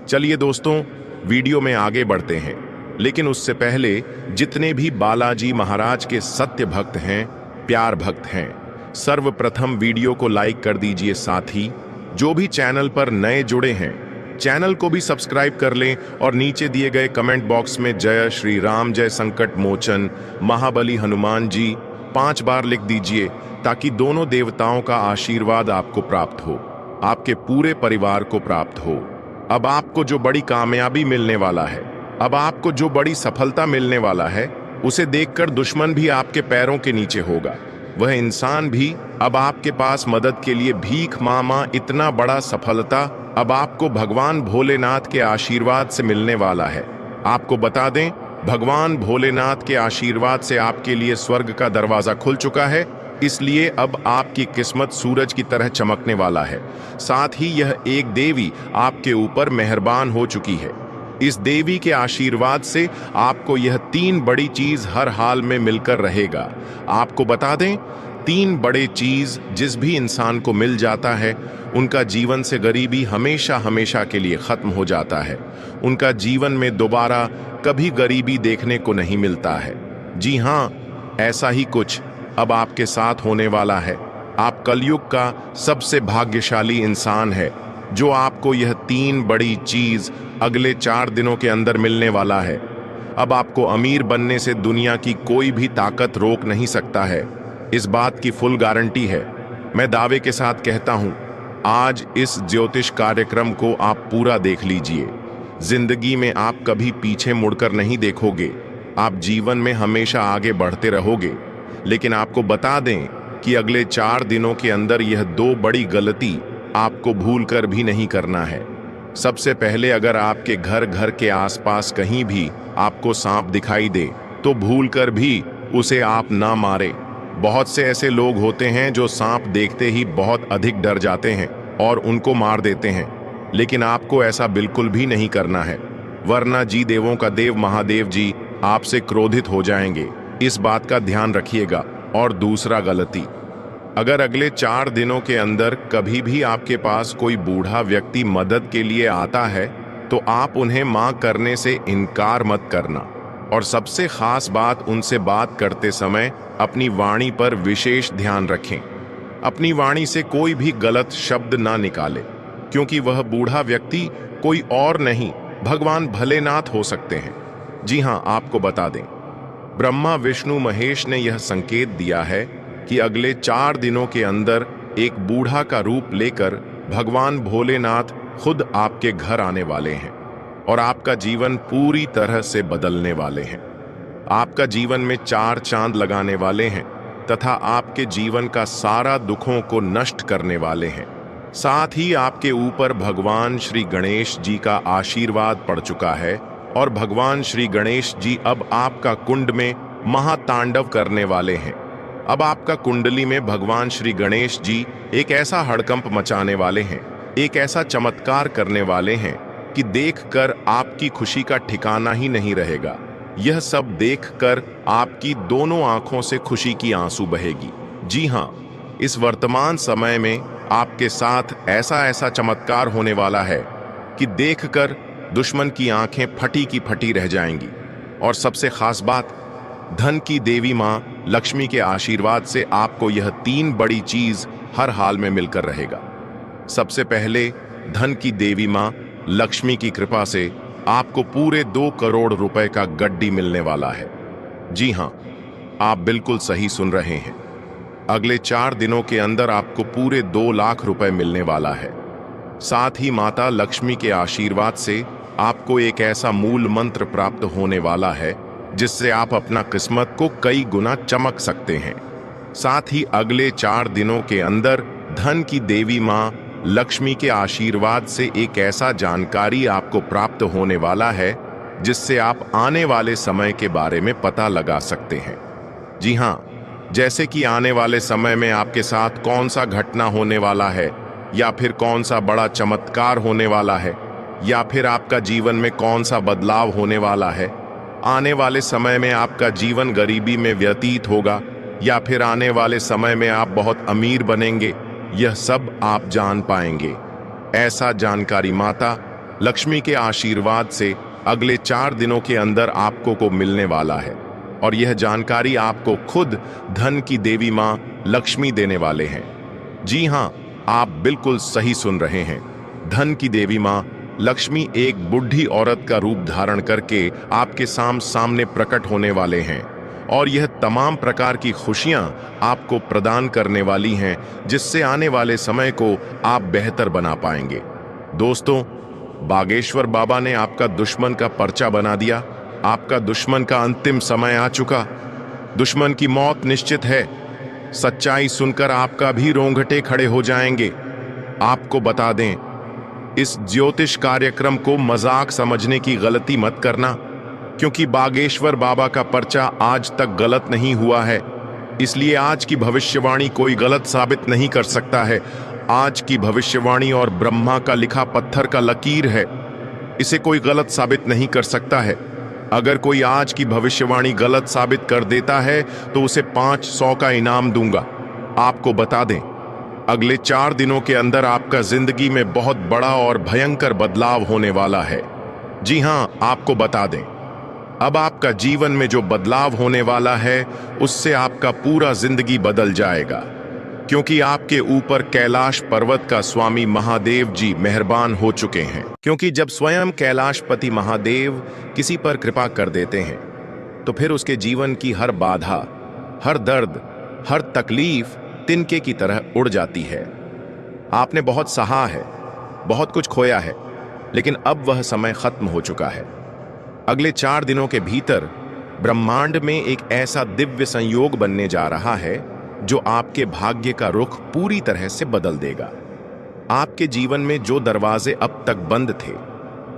चलिए दोस्तों, वीडियो में आगे बढ़ते हैं, लेकिन उससे पहले जितने भी बालाजी महाराज के सत्य भक्त हैं, प्यार भक्त हैं, सर्वप्रथम वीडियो को लाइक कर दीजिए। साथ ही जो भी चैनल पर नए जुड़े हैं, चैनल को भी सब्सक्राइब कर लें और नीचे दिए गए कमेंट बॉक्स में जय श्री राम, जय संकट मोचन, महाबली हनुमान जी 5 बार लिख दीजिए, ताकि दोनों देवताओं का आशीर्वाद आपको प्राप्त हो, आपके पूरे परिवार को प्राप्त हो। अब आपको जो बड़ी कामयाबी मिलने वाला है, अब आपको जो बड़ी सफलता मिलने वाला है, उसे देखकर दुश्मन भी आपके पैरों के नीचे होगा। वह इंसान भी अब आपके पास मदद के लिए भीख मांगा। इतना बड़ा सफलता अब आपको भगवान भोलेनाथ के आशीर्वाद से मिलने वाला है। आपको बता दें, भगवान भोलेनाथ के आशीर्वाद से आपके लिए स्वर्ग का दरवाजा खुल चुका है, इसलिए अब आपकी किस्मत सूरज की तरह चमकने वाला है। साथ ही यह एक देवी आपके ऊपर मेहरबान हो चुकी है। इस देवी के आशीर्वाद से आपको यह 3 बड़ी चीज हर हाल में मिलकर रहेगा। आपको बता दें, 3 बड़े चीज जिस भी इंसान को मिल जाता है, उनका जीवन से गरीबी हमेशा हमेशा के लिए खत्म हो जाता है। उनका जीवन में दोबारा कभी गरीबी देखने को नहीं मिलता है। जी हाँ, ऐसा ही कुछ अब आपके साथ होने वाला है। आप कलयुग का सबसे भाग्यशाली इंसान है, जो आपको यह 3 बड़ी चीज अगले 4 दिनों के अंदर मिलने वाला है। अब आपको अमीर बनने से दुनिया की कोई भी ताकत रोक नहीं सकता है। इस बात की फुल गारंटी है। मैं दावे के साथ कहता हूं, आज इस ज्योतिष कार्यक्रम को आप पूरा देख लीजिए। जिंदगी में आप कभी पीछे मुड़कर नहीं देखोगे। आप जीवन में हमेशा आगे बढ़ते रहोगे। लेकिन आपको बता दें कि अगले 4 दिनों के अंदर यह 2 बड़ी गलती आपको भूलकर भी नहीं करना है। सबसे पहले, अगर आपके घर के आसपास कहीं भी आपको सांप दिखाई दे तो भूलकर भी उसे आप ना मारे। बहुत से ऐसे लोग होते हैं जो सांप देखते ही बहुत अधिक डर जाते हैं और उनको मार देते हैं, लेकिन आपको ऐसा बिल्कुल भी नहीं करना है, वरना जी देवों का देव महादेव जी आपसे क्रोधित हो जाएंगे। इस बात का ध्यान रखिएगा। और दूसरा गलती, अगर अगले 4 दिनों के अंदर कभी भी आपके पास कोई बूढ़ा व्यक्ति मदद के लिए आता है, तो आप उन्हें मां करने से इनकार मत करना। और सबसे खास बात, उनसे बात करते समय अपनी वाणी पर विशेष ध्यान रखें। अपनी वाणी से कोई भी गलत शब्द ना निकाले, क्योंकि वह बूढ़ा व्यक्ति कोई और नहीं, भगवान भोलेनाथ हो सकते हैं। जी हाँ, आपको बता दें, ब्रह्मा विष्णु महेश ने यह संकेत दिया है कि अगले 4 दिनों के अंदर एक बूढ़ा का रूप लेकर भगवान भोलेनाथ खुद आपके घर आने वाले हैं और आपका जीवन पूरी तरह से बदलने वाले हैं। आपका जीवन में 4 चांद लगाने वाले हैं तथा आपके जीवन का सारा दुखों को नष्ट करने वाले हैं। साथ ही आपके ऊपर भगवान श्री गणेश जी का आशीर्वाद पड़ चुका है और भगवान श्री गणेश जी अब आपका कुंड में महातांडव करने वाले हैं। अब आपका कुंडली में भगवान श्री गणेश जी एक ऐसा हड़कंप मचाने वाले हैं, एक ऐसा चमत्कार करने वाले हैं कि देखकर आपकी खुशी का ठिकाना ही नहीं रहेगा। यह सब देखकर आपकी दोनों आंखों से खुशी की आंसू बहेगी। जी हाँ, इस वर्तमान समय में आपके साथ ऐसा चमत्कार होने वाला है कि देखकर दुश्मन की आंखें फटी की फटी रह जाएंगी। और सबसे खास बात, धन की देवी मां लक्ष्मी के आशीर्वाद से आपको यह 3 बड़ी चीज हर हाल में मिलकर रहेगा। सबसे पहले, धन की देवी मां लक्ष्मी की कृपा से आपको पूरे 2 करोड़ रुपए का गड्डी मिलने वाला है। जी हां, आप बिल्कुल सही सुन रहे हैं। अगले 4 दिनों के अंदर आपको पूरे 2 लाख रुपए मिलने वाला है। साथ ही माता लक्ष्मी के आशीर्वाद से आपको एक ऐसा मूल मंत्र प्राप्त होने वाला है जिससे आप अपना किस्मत को कई गुना चमक सकते हैं। साथ ही अगले 4 दिनों के अंदर धन की देवी मां लक्ष्मी के आशीर्वाद से एक ऐसा जानकारी आपको प्राप्त होने वाला है जिससे आप आने वाले समय के बारे में पता लगा सकते हैं। जी हाँ, जैसे कि आने वाले समय में आपके साथ कौन सा घटना होने वाला है, या फिर कौन सा बड़ा चमत्कार होने वाला है, या फिर आपका जीवन में कौन सा बदलाव होने वाला है। आने वाले समय में आपका जीवन गरीबी में व्यतीत होगा या फिर आने वाले समय में आप बहुत अमीर बनेंगे, यह सब आप जान पाएंगे। ऐसा जानकारी माता लक्ष्मी के आशीर्वाद से अगले 4 दिनों के अंदर आपको को मिलने वाला है, और यह जानकारी आपको खुद धन की देवी माँ लक्ष्मी देने वाले हैं। जी हाँ, आप बिल्कुल सही सुन रहे हैं। धन की देवी माँ लक्ष्मी एक बुढ़ी औरत का रूप धारण करके आपके सामने प्रकट होने वाले हैं, और यह तमाम प्रकार की खुशियां आपको प्रदान करने वाली हैं, जिससे आने वाले समय को आप बेहतर बना पाएंगे। दोस्तों, बागेश्वर बाबा ने आपका दुश्मन का पर्चा बना दिया। आपका दुश्मन का अंतिम समय आ चुका। दुश्मन की मौत निश्चित है। सच्चाई सुनकर आपका भी रोंगटे खड़े हो जाएंगे। आपको बता दें, इस ज्योतिष कार्यक्रम को मजाक समझने की गलती मत करना, क्योंकि बागेश्वर बाबा का पर्चा आज तक गलत नहीं हुआ है। इसलिए आज की भविष्यवाणी कोई गलत साबित नहीं कर सकता है। आज की भविष्यवाणी और ब्रह्मा का लिखा पत्थर का लकीर है, इसे कोई गलत साबित नहीं कर सकता है। अगर कोई आज की भविष्यवाणी गलत साबित कर देता है तो उसे 500 का इनाम दूंगा। आपको बता दें, अगले 4 दिनों के अंदर आपका जिंदगी में बहुत बड़ा और भयंकर बदलाव होने वाला है। जी हां, आपको बता दें, अब आपका जीवन में जो बदलाव होने वाला है उससे आपका पूरा जिंदगी बदल जाएगा, क्योंकि आपके ऊपर कैलाश पर्वत का स्वामी महादेव जी मेहरबान हो चुके हैं। क्योंकि जब स्वयं कैलाशपति महादेव किसी पर कृपा कर देते हैं तो फिर उसके जीवन की हर बाधा, हर दर्द, हर तकलीफ तिनके की तरह उड़ जाती है। आपने बहुत सहा है, बहुत कुछ खोया है, लेकिन अब वह समय खत्म हो चुका है। अगले 4 दिनों के भीतर ब्रह्मांड में एक ऐसा दिव्य संयोग बनने जा रहा है जो आपके भाग्य का रुख पूरी तरह से बदल देगा। आपके जीवन में जो दरवाजे अब तक बंद थे,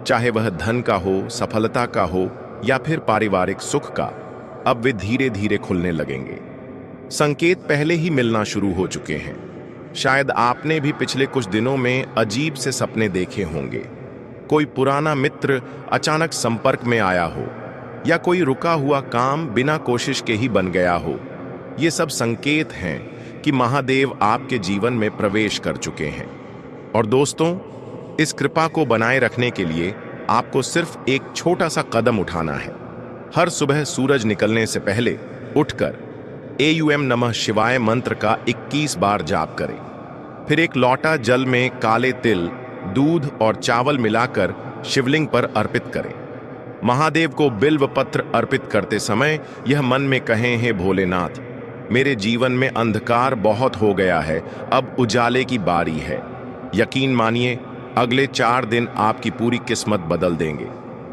चाहे वह धन का हो, सफलता का हो या फिर पारिवारिक सुख का, अब वे धीरे धीरे खुलने लगेंगे। संकेत पहले ही मिलना शुरू हो चुके हैं। शायद आपने भी पिछले कुछ दिनों में अजीब से सपने देखे होंगे। कोई पुराना मित्र अचानक संपर्क में आया हो, या कोई रुका हुआ काम बिना कोशिश के ही बन गया हो। ये सब संकेत हैं कि महादेव आपके जीवन में प्रवेश कर चुके हैं। और दोस्तों, इस कृपा को बनाए रखने के लिए आपको सिर्फ एक छोटा सा कदम उठाना है। हर सुबह सूरज निकलने से पहले उठकर एयूएम नमः शिवाय मंत्र का 21 बार जाप करें। फिर एक लोटा जल में काले तिल, दूध और चावल मिलाकर शिवलिंग पर अर्पित करें। महादेव को बिल्व पत्र अर्पित करते समय यह मन में कहें, हे भोलेनाथ, मेरे जीवन में अंधकार बहुत हो गया है, अब उजाले की बारी है। यकीन मानिए, अगले 4 दिन आपकी पूरी किस्मत बदल देंगे।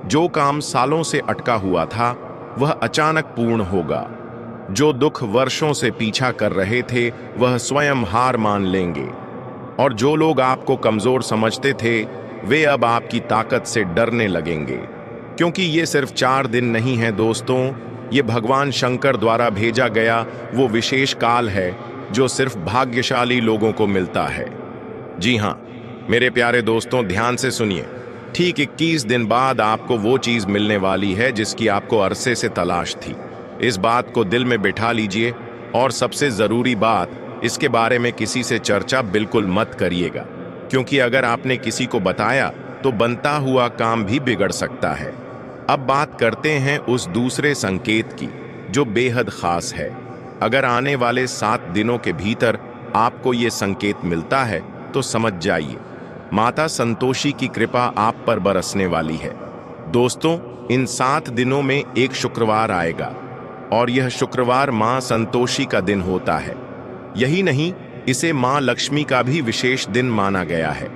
जो काम सालों से अटका हुआ था वह अचानक पूर्ण होगा। जो दुख वर्षों से पीछा कर रहे थे वह स्वयं हार मान लेंगे, और जो लोग आपको कमजोर समझते थे वे अब आपकी ताकत से डरने लगेंगे। क्योंकि ये सिर्फ 4 दिन नहीं है दोस्तों, ये भगवान शंकर द्वारा भेजा गया वो विशेष काल है जो सिर्फ भाग्यशाली लोगों को मिलता है। जी हाँ मेरे प्यारे दोस्तों, ध्यान से सुनिए। ठीक 21 दिन बाद आपको वो चीज मिलने वाली है जिसकी आपको अरसे से तलाश थी। इस बात को दिल में बिठा लीजिए, और सबसे जरूरी बात, इसके बारे में किसी से चर्चा बिल्कुल मत करिएगा, क्योंकि अगर आपने किसी को बताया तो बनता हुआ काम भी बिगड़ सकता है। अब बात करते हैं उस दूसरे संकेत की जो बेहद खास है। अगर आने वाले 7 दिनों के भीतर आपको ये संकेत मिलता है तो समझ जाइए, माता संतोषी की कृपा आप पर बरसने वाली है। दोस्तों, इन 7 दिनों में एक शुक्रवार आएगा, और यह शुक्रवार मां संतोषी का दिन होता है। यही नहीं, इसे मां लक्ष्मी का भी विशेष दिन माना गया है।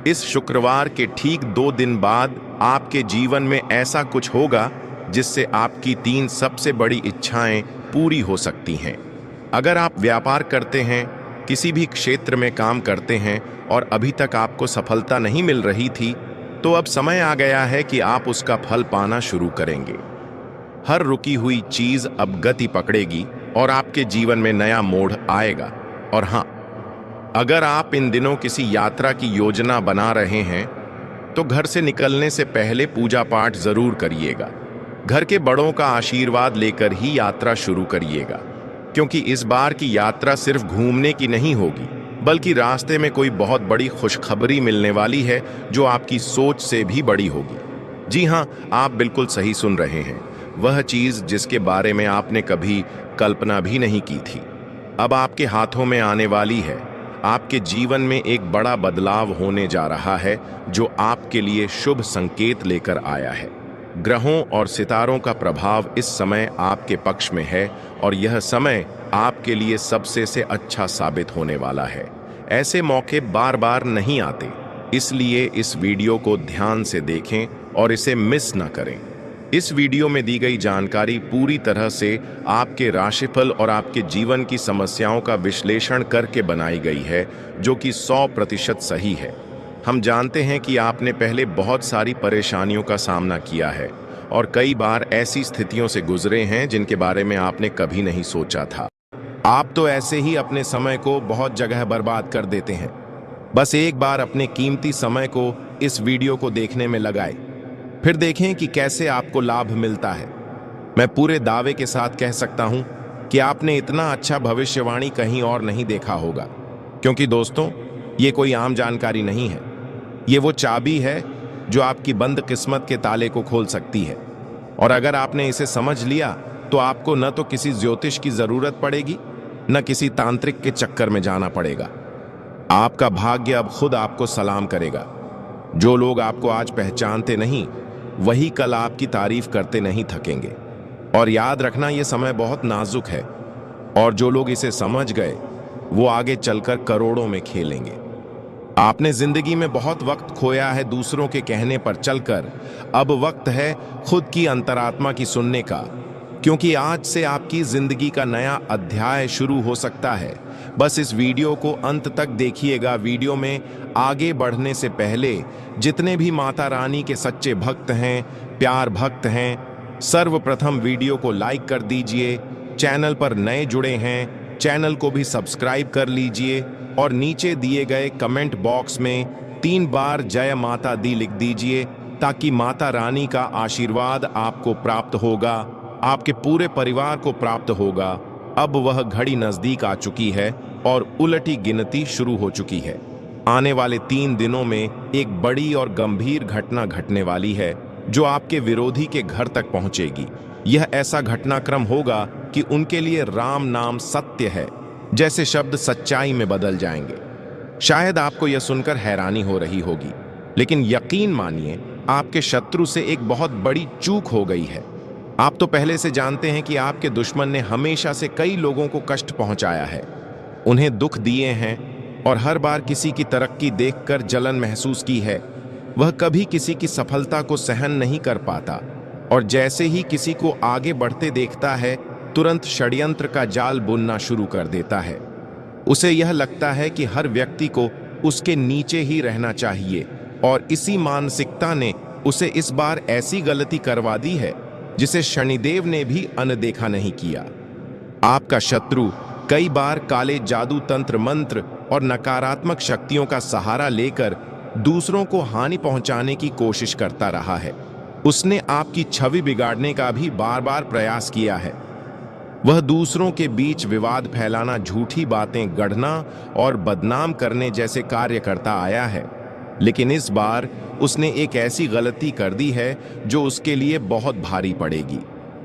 इस शुक्रवार के ठीक 2 दिन बाद आपके जीवन में ऐसा कुछ होगा जिससे आपकी 3 सबसे बड़ी इच्छाएं पूरी हो सकती हैं। अगर आप व्यापार करते हैं, किसी भी क्षेत्र में काम करते हैं और अभी तक आपको सफलता नहीं मिल रही थी, तो अब समय आ गया है कि आप उसका फल पाना शुरू करेंगे। हर रुकी हुई चीज अब गति पकड़ेगी और आपके जीवन में नया मोड़ आएगा। और हाँ, अगर आप इन दिनों किसी यात्रा की योजना बना रहे हैं, तो घर से निकलने से पहले पूजा पाठ जरूर करिएगा। घर के बड़ों का आशीर्वाद लेकर ही यात्रा शुरू करिएगा, क्योंकि इस बार की यात्रा सिर्फ घूमने की नहीं होगी, बल्कि रास्ते में कोई बहुत बड़ी खुशखबरी मिलने वाली है जो आपकी सोच से भी बड़ी होगी। जी हाँ, आप बिल्कुल सही सुन रहे हैं। वह चीज जिसके बारे में आपने कभी कल्पना भी नहीं की थी, अब आपके हाथों में आने वाली है। आपके जीवन में एक बड़ा बदलाव होने जा रहा है जो आपके लिए शुभ संकेत लेकर आया है। ग्रहों और सितारों का प्रभाव इस समय आपके पक्ष में है और यह समय आपके लिए सबसे से अच्छा साबित होने वाला है। ऐसे मौके बार बार नहीं आते, इसलिए इस वीडियो को ध्यान से देखें और इसे मिस न करें। इस वीडियो में दी गई जानकारी पूरी तरह से आपके राशिफल और आपके जीवन की समस्याओं का विश्लेषण करके बनाई गई है, जो कि 100% सही है। हम जानते हैं कि आपने पहले बहुत सारी परेशानियों का सामना किया है और कई बार ऐसी स्थितियों से गुजरे हैं जिनके बारे में आपने कभी नहीं सोचा था। आप तो ऐसे ही अपने समय को बहुत जगह बर्बाद कर देते हैं। बस एक बार अपने कीमती समय को इस वीडियो को देखने में लगाएं, फिर देखें कि कैसे आपको लाभ मिलता है। मैं पूरे दावे के साथ कह सकता हूं कि आपने इतना अच्छा भविष्यवाणी कहीं और नहीं देखा होगा, क्योंकि दोस्तों, ये कोई आम जानकारी नहीं है। ये वो चाबी है जो आपकी बंद किस्मत के ताले को खोल सकती है। और अगर आपने इसे समझ लिया तो आपको न तो किसी ज्योतिष की जरूरत पड़ेगी, न किसी तांत्रिक के चक्कर में जाना पड़ेगा। आपका भाग्य अब खुद आपको सलाम करेगा। जो लोग आपको आज पहचानते नहीं, वही कल आपकी तारीफ करते नहीं थकेंगे। और याद रखना, यह समय बहुत नाजुक है और जो लोग इसे समझ गए वो आगे चलकर करोड़ों में खेलेंगे। आपने जिंदगी में बहुत वक्त खोया है दूसरों के कहने पर चलकर। अब वक्त है खुद की अंतरात्मा की सुनने का, क्योंकि आज से आपकी जिंदगी का नया अध्याय शुरू हो सकता है। बस इस वीडियो को अंत तक देखिएगा। वीडियो में आगे बढ़ने से पहले जितने भी माता रानी के सच्चे भक्त हैं, प्यार भक्त हैं, सर्वप्रथम वीडियो को लाइक कर दीजिए। चैनल पर नए जुड़े हैं, चैनल को भी सब्सक्राइब कर लीजिए और नीचे दिए गए कमेंट बॉक्स में 3 बार जय माता दी लिख दीजिए, ताकि माता रानी का आशीर्वाद आपको प्राप्त होगा, आपके पूरे परिवार को प्राप्त होगा। अब वह घड़ी नजदीक आ चुकी है और उलटी गिनती शुरू हो चुकी है। आने वाले 3 दिनों में एक बड़ी और गंभीर घटना घटने वाली है जो आपके विरोधी के घर तक पहुंचेगी। यह ऐसा घटनाक्रम होगा कि उनके लिए राम नाम सत्य है जैसे शब्द सच्चाई में बदल जाएंगे। शायद आपको यह सुनकर हैरानी हो रही होगी, लेकिन यकीन मानिए, आपके शत्रु से एक बहुत बड़ी चूक हो गई है। आप तो पहले से जानते हैं कि आपके दुश्मन ने हमेशा से कई लोगों को कष्ट पहुंचाया है, उन्हें दुख दिए हैं और हर बार किसी की तरक्की देखकर जलन महसूस की है। वह कभी किसी की सफलता को सहन नहीं कर पाता और जैसे ही किसी को आगे बढ़ते देखता है, तुरंत षड्यंत्र का जाल बुनना शुरू कर देता है। उसे यह लगता है कि हर व्यक्ति को उसके नीचे ही रहना चाहिए और इसी मानसिकता ने उसे इस बार ऐसी गलती करवा दी है जिसे शनिदेव ने भी अनदेखा नहीं किया। आपका शत्रु कई बार काले जादू, तंत्र मंत्र और नकारात्मक शक्तियों का सहारा लेकर दूसरों को हानि पहुंचाने की कोशिश करता रहा है। उसने आपकी छवि बिगाड़ने का भी बार बार प्रयास किया है। वह दूसरों के बीच विवाद फैलाना, झूठी बातें गढ़ना और बदनाम करने जैसे कार्य करता आया है। लेकिन इस बार उसने एक ऐसी गलती कर दी है जो उसके लिए बहुत भारी पड़ेगी।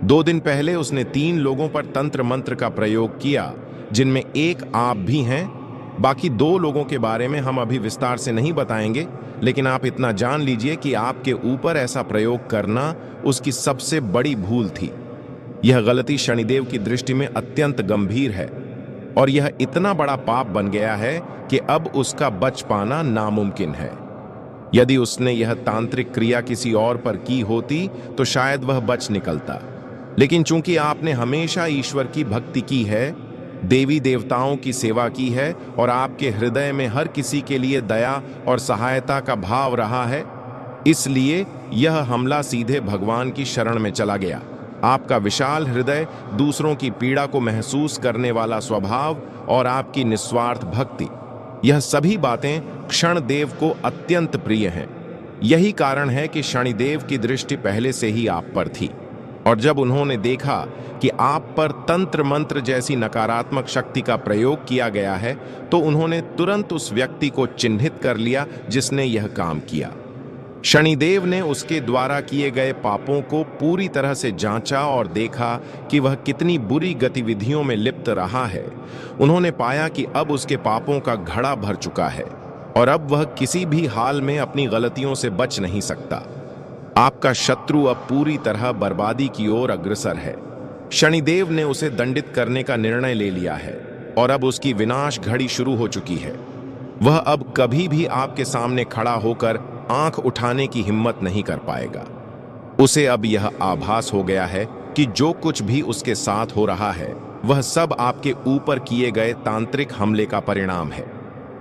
2 दिन पहले उसने 3 लोगों पर तंत्र मंत्र का प्रयोग किया, जिनमें एक आप भी हैं। बाकी 2 लोगों के बारे में हम अभी विस्तार से नहीं बताएंगे, लेकिन आप इतना जान लीजिए कि आपके ऊपर ऐसा प्रयोग करना उसकी सबसे बड़ी भूल थी। यह गलती शनिदेव की दृष्टि में अत्यंत गंभीर है और यह इतना बड़ा पाप बन गया है कि अब उसका बच पाना नामुमकिन है। यदि उसने यह तांत्रिक क्रिया किसी और पर की होती तो शायद वह बच निकलता, लेकिन चूंकि आपने हमेशा ईश्वर की भक्ति की है, देवी देवताओं की सेवा की है और आपके हृदय में हर किसी के लिए दया और सहायता का भाव रहा है, इसलिए यह हमला सीधे भगवान की शरण में चला गया। आपका विशाल हृदय, दूसरों की पीड़ा को महसूस करने वाला स्वभाव और आपकी निस्वार्थ भक्ति, यह सभी बातें क्षणदेव को अत्यंत प्रिय हैं। यही कारण है कि शनिदेव की दृष्टि पहले से ही आप पर थी, और जब उन्होंने देखा कि आप पर तंत्र मंत्र जैसी नकारात्मक शक्ति का प्रयोग किया गया है, तो उन्होंने तुरंत उस व्यक्ति को चिन्हित कर लिया जिसने यह काम किया। शनिदेव ने उसके द्वारा किए गए पापों को पूरी तरह से जांचा और देखा कि वह कितनी बुरी गतिविधियों में लिप्त रहा है। उन्होंने पाया कि अब उसके पापों का घड़ा भर चुका है और अब वह किसी भी हाल में अपनी गलतियों से बच नहीं सकता। आपका शत्रु अब पूरी तरह बर्बादी की ओर अग्रसर है। शनिदेव ने उसे दंडित करने का निर्णय ले लिया है और अब उसकी विनाश घड़ी शुरू हो चुकी है। वह अब कभी भी आपके सामने खड़ा होकर आंख उठाने की हिम्मत नहीं कर पाएगा। उसे अब यह आभास हो गया है कि जो कुछ भी उसके साथ हो रहा है वह सब आपके ऊपर किए गए तांत्रिक हमले का परिणाम है।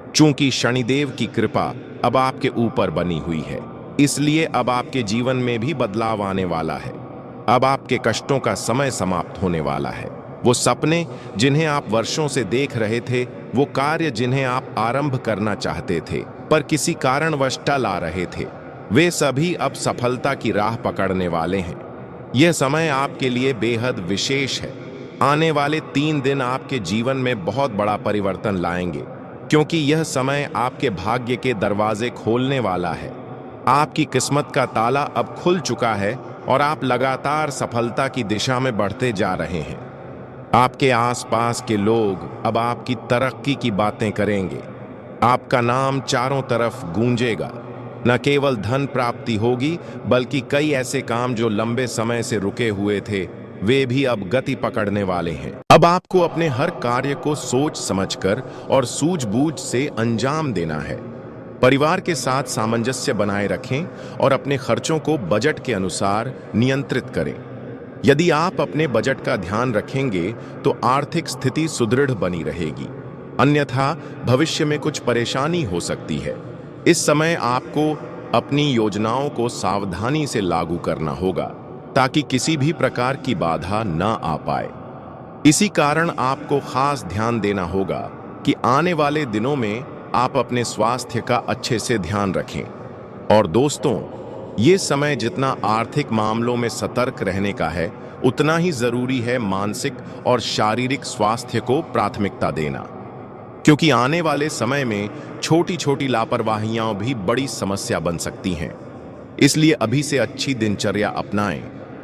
चूंकि शनिदेव की कृपा अब आपके ऊपर बनी हुई है, इसलिए अब आपके जीवन में भी बदलाव आने वाला है। अब आपके कष्टों का समय समाप्त होने वाला है। वो सपने जिन्हें आप वर्षों से देख रहे थे, वो कार्य जिन्हें आप आरंभ करना चाहते थे पर किसी कारणवश टल आ रहे थे, वे सभी अब सफलता की राह पकड़ने वाले हैं। यह समय आपके लिए बेहद विशेष है। आने वाले 3 दिन आपके जीवन में बहुत बड़ा परिवर्तन लाएंगे, क्योंकि यह समय आपके भाग्य के दरवाजे खोलने वाला है। आपकी किस्मत का ताला अब खुल चुका है और आप लगातार सफलता की दिशा में बढ़ते जा रहे हैं। आपके आसपास के लोग अब आपकी तरक्की की बातें करेंगे। आपका नाम चारों तरफ गूंजेगा। न केवल धन प्राप्ति होगी, बल्कि कई ऐसे काम जो लंबे समय से रुके हुए थे, वे भी अब गति पकड़ने वाले हैं। अब आपको अपने हर कार्य को सोच समझकर और सूझबूझ से अंजाम देना है। परिवार के साथ सामंजस्य बनाए रखें और अपने खर्चों को बजट के अनुसार नियंत्रित करें। यदि आप अपने बजट का ध्यान रखेंगे तो आर्थिक स्थिति सुदृढ़ बनी रहेगी, अन्यथा भविष्य में कुछ परेशानी हो सकती है। इस समय आपको अपनी योजनाओं को सावधानी से लागू करना होगा ताकि किसी भी प्रकार की बाधा न आ पाए। इसी कारण आपको खास ध्यान देना होगा कि आने वाले दिनों में आप अपने स्वास्थ्य का अच्छे से ध्यान रखें। और दोस्तों, ये समय जितना आर्थिक मामलों में सतर्क रहने का है, उतना ही जरूरी है मानसिक और शारीरिक स्वास्थ्य को प्राथमिकता देना, क्योंकि आने वाले समय में छोटी छोटी लापरवाहियां भी बड़ी समस्या बन सकती हैं। इसलिए अभी से अच्छी दिनचर्या अपनाएं,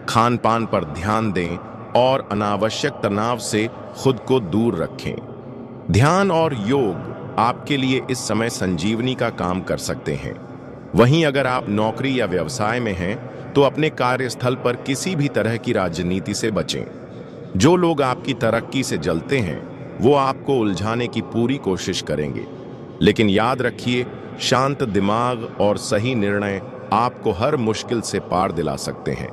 खान पान पर ध्यान दें और अनावश्यक तनाव से खुद को दूर रखें। ध्यान और योग आपके लिए इस समय संजीवनी का काम कर सकते हैं। वहीं अगर आप नौकरी या व्यवसाय में हैं, तो अपने कार्यस्थल पर किसी भी तरह की राजनीति से बचें। जो लोग आपकी तरक्की से जलते हैं, वो आपको उलझाने की पूरी कोशिश करेंगे, लेकिन याद रखिए, शांत दिमाग और सही निर्णय आपको हर मुश्किल से पार दिला सकते हैं।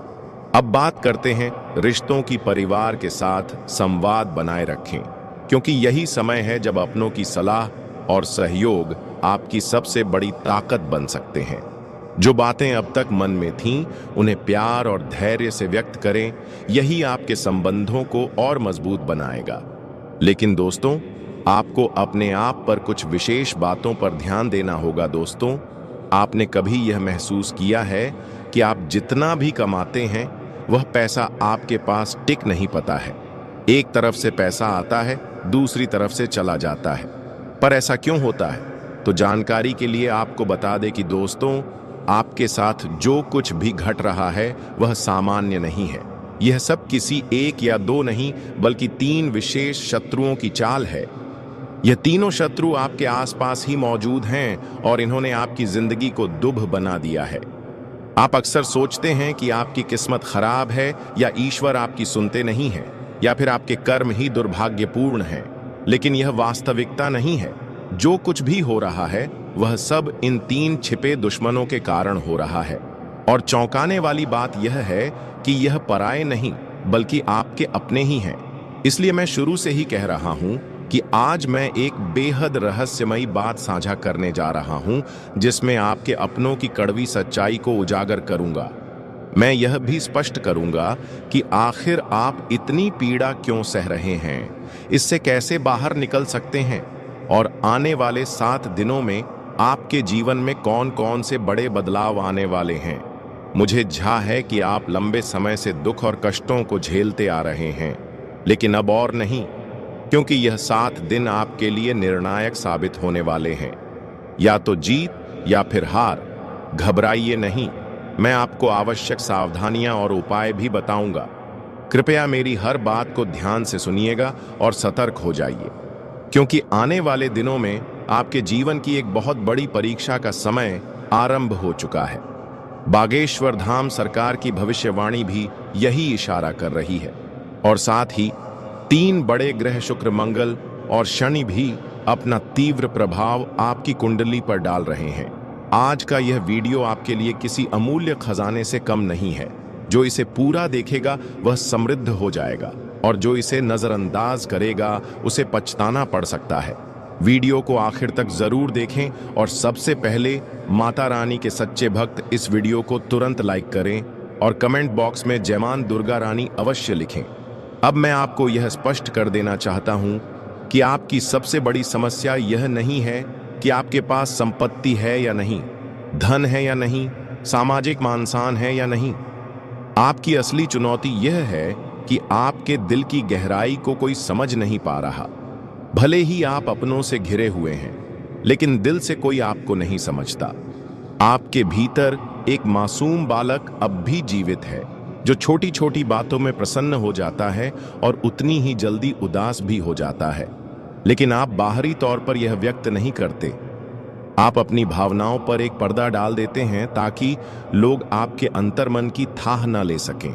अब बात करते हैं रिश्तों की। परिवार के साथ संवाद बनाए रखें, क्योंकि यही समय है जब अपनों की सलाह और सहयोग आपकी सबसे बड़ी ताकत बन सकते हैं। जो बातें अब तक मन में थीं, उन्हें प्यार और धैर्य से व्यक्त करें। यही आपके संबंधों को और मजबूत बनाएगा। लेकिन दोस्तों, आपको अपने आप पर कुछ विशेष बातों पर ध्यान देना होगा। दोस्तों, आपने कभी यह महसूस किया है कि आप जितना भी कमाते हैं, वह पैसा आपके पास टिक नहीं पाता है। एक तरफ से पैसा आता है, दूसरी तरफ से चला जाता है। पर ऐसा क्यों होता है? तो जानकारी के लिए आपको बता दें कि दोस्तों, आपके साथ जो कुछ भी घट रहा है वह सामान्य नहीं है। यह सब किसी एक या दो नहीं, बल्कि 3 विशेष शत्रुओं की चाल है। यह तीनों शत्रु आपके आसपास ही मौजूद हैं और इन्होंने आपकी जिंदगी को दुभ बना दिया है। आप अक्सर सोचते हैं कि आपकी किस्मत खराब है, या ईश्वर आपकी सुनते नहीं है, या फिर आपके कर्म ही दुर्भाग्यपूर्ण हैं। लेकिन यह वास्तविकता नहीं है। जो कुछ भी हो रहा है वह सब इन 3 छिपे दुश्मनों के कारण हो रहा है। और चौंकाने वाली बात यह है कि यह पराये नहीं, बल्कि आपके अपने ही हैं। इसलिए मैं शुरू से ही कह रहा हूं कि आज मैं एक बेहद रहस्यमयी बात साझा करने जा रहा हूं, जिसमें आपके अपनों की कड़वी सच्चाई को उजागर करूंगा। मैं यह भी स्पष्ट करूंगा कि आखिर आप इतनी पीड़ा क्यों सह रहे हैं, इससे कैसे बाहर निकल सकते हैं, और आने वाले 7 दिनों में आपके जीवन में कौन कौन से बड़े बदलाव आने वाले हैं। मुझे झा है कि आप लंबे समय से दुख और कष्टों को झेलते आ रहे हैं, लेकिन अब और नहीं, क्योंकि यह 7 दिन आपके लिए निर्णायक साबित होने वाले हैं। या तो जीत या फिर हार। घबराइए नहीं, मैं आपको आवश्यक सावधानियां और उपाय भी बताऊंगा। कृपया मेरी हर बात को ध्यान से सुनिएगा और सतर्क हो जाइए, क्योंकि आने वाले दिनों में आपके जीवन की एक बहुत बड़ी परीक्षा का समय आरंभ हो चुका है। बागेश्वर धाम सरकार की भविष्यवाणी भी यही इशारा कर रही है, और साथ ही 3 बड़े ग्रह शुक्र, मंगल और शनि भी अपना तीव्र प्रभाव आपकी कुंडली पर डाल रहे हैं। आज का यह वीडियो आपके लिए किसी अमूल्य खजाने से कम नहीं है। जो इसे पूरा देखेगा वह समृद्ध हो जाएगा, और जो इसे नजरअंदाज करेगा उसे पछताना पड़ सकता है। वीडियो को आखिर तक जरूर देखें, और सबसे पहले माता रानी के सच्चे भक्त इस वीडियो को तुरंत लाइक करें और कमेंट बॉक्स में जय मां दुर्गा रानी अवश्य लिखें। अब मैं आपको यह स्पष्ट कर देना चाहता हूं कि आपकी सबसे बड़ी समस्या यह नहीं है कि आपके पास संपत्ति है या नहीं, धन है या नहीं, सामाजिक मान-सम्मान है या नहीं। आपकी असली चुनौती यह है कि आपके दिल की गहराई को कोई समझ नहीं पा रहा। भले ही आप अपनों से घिरे हुए हैं, लेकिन दिल से कोई आपको नहीं समझता। आपके भीतर एक मासूम बालक अब भी जीवित है, जो छोटी छोटी बातों में प्रसन्न हो जाता है और उतनी ही जल्दी उदास भी हो जाता है। लेकिन आप बाहरी तौर पर यह व्यक्त नहीं करते। आप अपनी भावनाओं पर एक पर्दा डाल देते हैं ताकि लोग आपके अंतर्मन की थाह न ले सकें।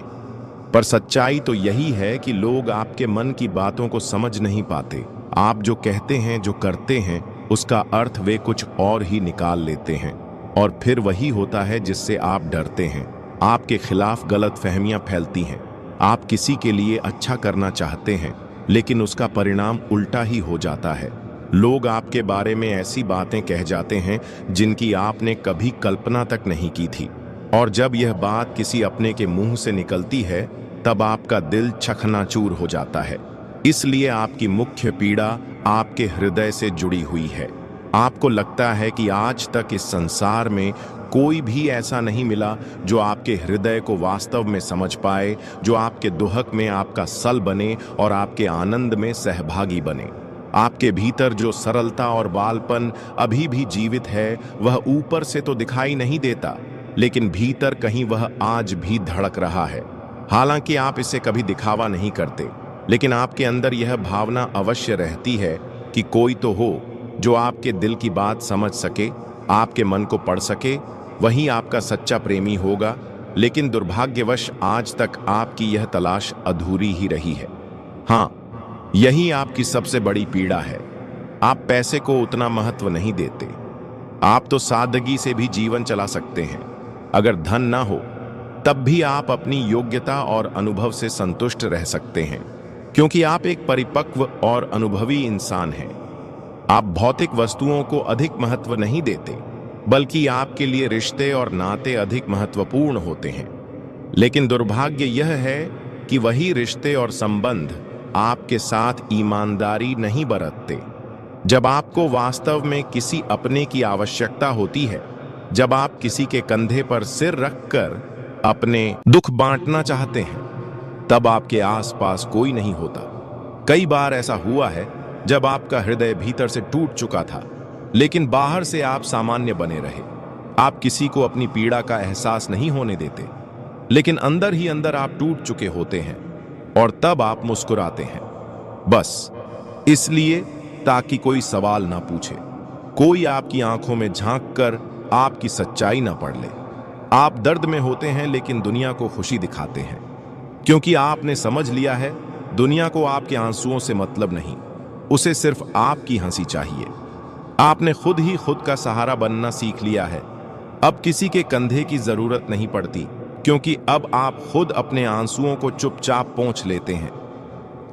पर सच्चाई तो यही है कि लोग आपके मन की बातों को समझ नहीं पाते। आप जो कहते हैं, जो करते हैं, उसका अर्थ वे कुछ और ही निकाल लेते हैं, और फिर वही होता है जिससे आप डरते हैं। आपके खिलाफ गलतफहमियां फैलती हैं। आप किसी के लिए अच्छा करना चाहते हैं, लेकिन उसका परिणाम उल्टा ही हो जाता है। लोग आपके बारे में ऐसी बातें कह जाते हैं जिनकी आपने कभी कल्पना तक नहीं की थी, और जब यह बात किसी अपने के मुंह से निकलती है तब आपका दिल चकनाचूर हो जाता है। इसलिए आपकी मुख्य पीड़ा आपके हृदय से जुड़ी हुई है। आपको लगता है कि आज तक इस संसार में कोई भी ऐसा नहीं मिला जो आपके हृदय को वास्तव में समझ पाए, जो आपके दुहक में आपका सल बने और आपके आनंद में सहभागी बने। आपके भीतर जो सरलता और बालपन अभी भी जीवित है, वह ऊपर से तो दिखाई नहीं देता, लेकिन भीतर कहीं वह आज भी धड़क रहा है। हालांकि आप इसे कभी दिखावा नहीं करते, लेकिन आपके अंदर यह भावना अवश्य रहती है कि कोई तो हो जो आपके दिल की बात समझ सके, आपके मन को पढ़ सके। वही आपका सच्चा प्रेमी होगा। लेकिन दुर्भाग्यवश आज तक आपकी यह तलाश अधूरी ही रही है। हाँ, यही आपकी सबसे बड़ी पीड़ा है। आप पैसे को उतना महत्व नहीं देते। आप तो सादगी से भी जीवन चला सकते हैं। अगर धन ना हो तब भी आप अपनी योग्यता और अनुभव से संतुष्ट रह सकते हैं, क्योंकि आप एक परिपक्व और अनुभवी इंसान हैं। आप भौतिक वस्तुओं को अधिक महत्व नहीं देते, बल्कि आपके लिए रिश्ते और नाते अधिक महत्वपूर्ण होते हैं। लेकिन दुर्भाग्य यह है कि वही रिश्ते और संबंध आपके साथ ईमानदारी नहीं बरतते। जब आपको वास्तव में किसी अपने की आवश्यकता होती है, जब आप किसी के कंधे पर सिर रखकर अपने दुख बांटना चाहते हैं, तब आपके आसपास कोई नहीं होता। कई बार ऐसा हुआ है जब आपका हृदय भीतर से टूट चुका था, लेकिन बाहर से आप सामान्य बने रहे। आप किसी को अपनी पीड़ा का एहसास नहीं होने देते, लेकिन अंदर ही अंदर आप टूट चुके होते हैं, और तब आप मुस्कुराते हैं, बस इसलिए ताकि कोई सवाल ना पूछे, कोई आपकी आंखों में झांककर आपकी सच्चाई ना पढ़ ले। आप दर्द में होते हैं, लेकिन दुनिया को खुशी दिखाते हैं, क्योंकि आपने समझ लिया है दुनिया को आपके आंसुओं से मतलब नहीं, उसे सिर्फ आपकी हंसी चाहिए। आपने खुद ही खुद का सहारा बनना सीख लिया है। अब किसी के कंधे की जरूरत नहीं पड़ती, क्योंकि अब आप खुद अपने आंसुओं को चुपचाप पोंछ लेते हैं।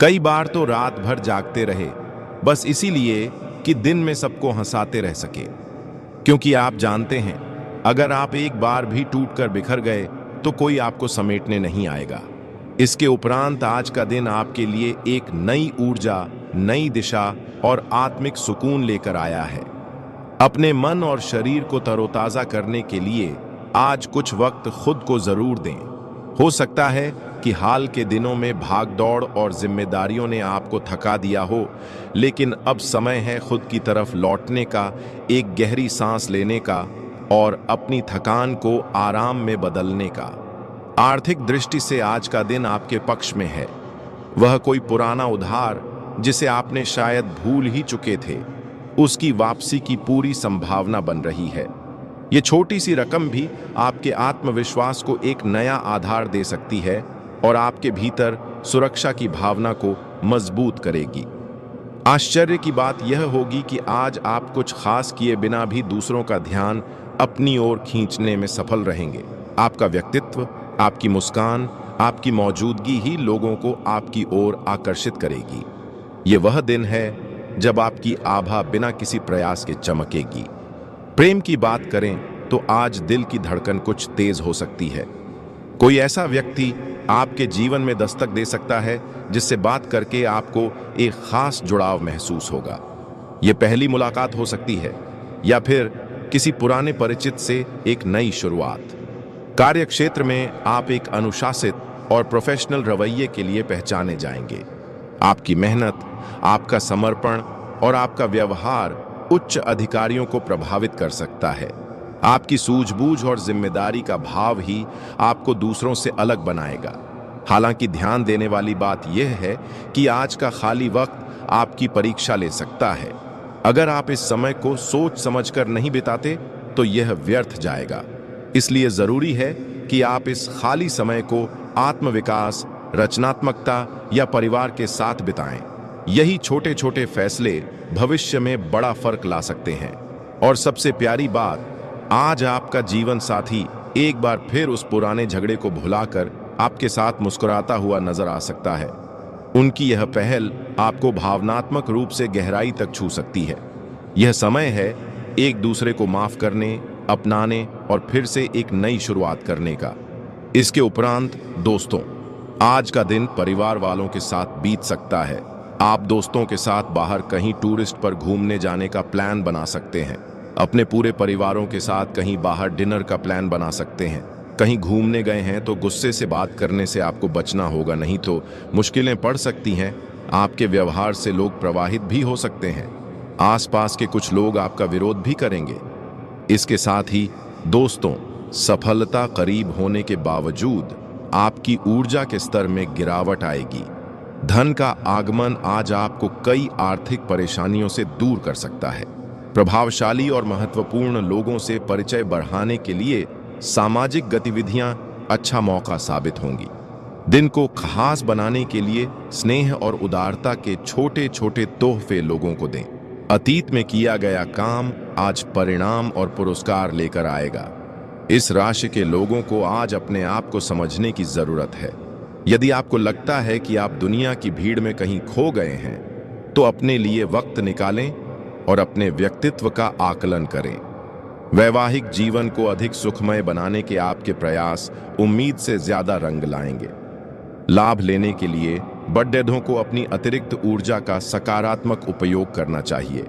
कई बार तो रात भर जागते रहे, बस इसीलिए कि दिन में सबको हंसाते रह सके। क्योंकि आप जानते हैं, अगर आप एक बार भी टूटकर बिखर गए तो कोई आपको समेटने नहीं आएगा। इसके उपरांत आज का दिन आपके लिए एक नई ऊर्जा, नई दिशा और आत्मिक सुकून लेकर आया है। अपने मन और शरीर को तरोताजा करने के लिए आज कुछ वक्त खुद को जरूर दें। हो सकता है कि हाल के दिनों में भागदौड़ और जिम्मेदारियों ने आपको थका दिया हो, लेकिन अब समय है खुद की तरफ लौटने का, एक गहरी सांस लेने का और अपनी थकान को आराम में बदलने का। आर्थिक दृष्टि से आज का दिन आपके पक्ष में है। वह कोई पुराना उधार जिसे आपने शायद भूल ही चुके थे, उसकी वापसी की पूरी संभावना बन रही है। ये छोटी सी रकम भी आपके आत्मविश्वास को एक नया आधार दे सकती है और आपके भीतर सुरक्षा की भावना को मजबूत करेगी। आश्चर्य की बात यह होगी कि आज आप कुछ खास किए बिना भी दूसरों का ध्यान अपनी ओर खींचने में सफल रहेंगे। आपका व्यक्तित्व, आपकी मुस्कान, आपकी मौजूदगी ही लोगों को आपकी ओर आकर्षित करेगी। ये वह दिन है जब आपकी आभा बिना किसी प्रयास के चमकेगी। प्रेम की बात करें तो आज दिल की धड़कन कुछ तेज हो सकती है। कोई ऐसा व्यक्ति आपके जीवन में दस्तक दे सकता है जिससे बात करके आपको एक खास जुड़ाव महसूस होगा। यह पहली मुलाकात हो सकती है या फिर किसी पुराने परिचित से एक नई शुरुआत। कार्यक्षेत्र में आप एक अनुशासित और प्रोफेशनल रवैये के लिए पहचाने जाएंगे। आपकी मेहनत, आपका समर्पण और आपका व्यवहार उच्च अधिकारियों को प्रभावित कर सकता है। आपकी सूझबूझ और जिम्मेदारी का भाव ही आपको दूसरों से अलग बनाएगा। हालांकि ध्यान देने वाली बात यह है कि आज का खाली वक्त आपकी परीक्षा ले सकता है। अगर आप इस समय को सोच समझकर नहीं बिताते तो यह व्यर्थ जाएगा। इसलिए जरूरी है कि आप इस खाली समय को आत्मविकास, रचनात्मकता या परिवार के साथ बिताएं। यही छोटे छोटे फैसले भविष्य में बड़ा फर्क ला सकते हैं। और सबसे प्यारी बात, आज आपका जीवन साथी एक बार फिर उस पुराने झगड़े को भुलाकर आपके साथ मुस्कुराता हुआ नजर आ सकता है। उनकी यह पहल आपको भावनात्मक रूप से गहराई तक छू सकती है। यह समय है एक दूसरे को माफ करने, अपनाने और फिर से एक नई शुरुआत करने का। इसके उपरांत दोस्तों, आज का दिन परिवार वालों के साथ बीत सकता है। आप दोस्तों के साथ बाहर कहीं टूरिस्ट पर घूमने जाने का प्लान बना सकते हैं। अपने पूरे परिवारों के साथ कहीं बाहर डिनर का प्लान बना सकते हैं। कहीं घूमने गए हैं तो गुस्से से बात करने से आपको बचना होगा, नहीं तो मुश्किलें पड़ सकती हैं। आपके व्यवहार से लोग प्रभावित भी हो सकते हैं। आसपास के कुछ लोग आपका विरोध भी करेंगे। इसके साथ ही दोस्तों, सफलता करीब होने के बावजूद आपकी ऊर्जा के स्तर में गिरावट आएगी। धन का आगमन आज आपको कई आर्थिक परेशानियों से दूर कर सकता है। प्रभावशाली और महत्वपूर्ण लोगों से परिचय बढ़ाने के लिए सामाजिक गतिविधियां अच्छा मौका साबित होंगी। दिन को खास बनाने के लिए स्नेह और उदारता के छोटे छोटे तोहफे लोगों को दें। अतीत में किया गया काम आज परिणाम और पुरस्कार लेकर आएगा। इस राशि के लोगों को आज अपने आप को समझने की जरूरत है। यदि आपको लगता है कि आप दुनिया की भीड़ में कहीं खो गए हैं, तो अपने लिए वक्त निकालें और अपने व्यक्तित्व का आकलन करें। वैवाहिक जीवन को अधिक सुखमय बनाने के आपके प्रयास उम्मीद से ज्यादा रंग लाएंगे। लाभ लेने के लिए बड़ेदों को अपनी अतिरिक्त ऊर्जा का सकारात्मक उपयोग करना चाहिए।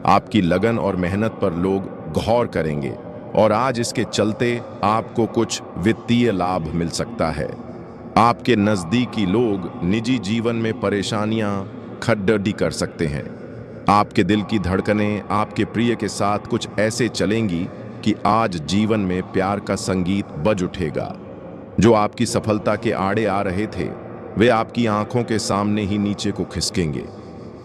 आपकी लगन और मेहनत पर लोग गौर करेंगे और आज इसके चलते आपको कुछ वित्तीय लाभ मिल सकता है। आपके नजदीकी लोग निजी जीवन में परेशानियां खड्डडी कर सकते हैं। आपके दिल की धड़कनें आपके प्रिय के साथ कुछ ऐसे चलेंगी कि आज जीवन में प्यार का संगीत बज उठेगा। जो आपकी सफलता के आड़े आ रहे थे, वे आपकी आंखों के सामने ही नीचे को खिसकेंगे।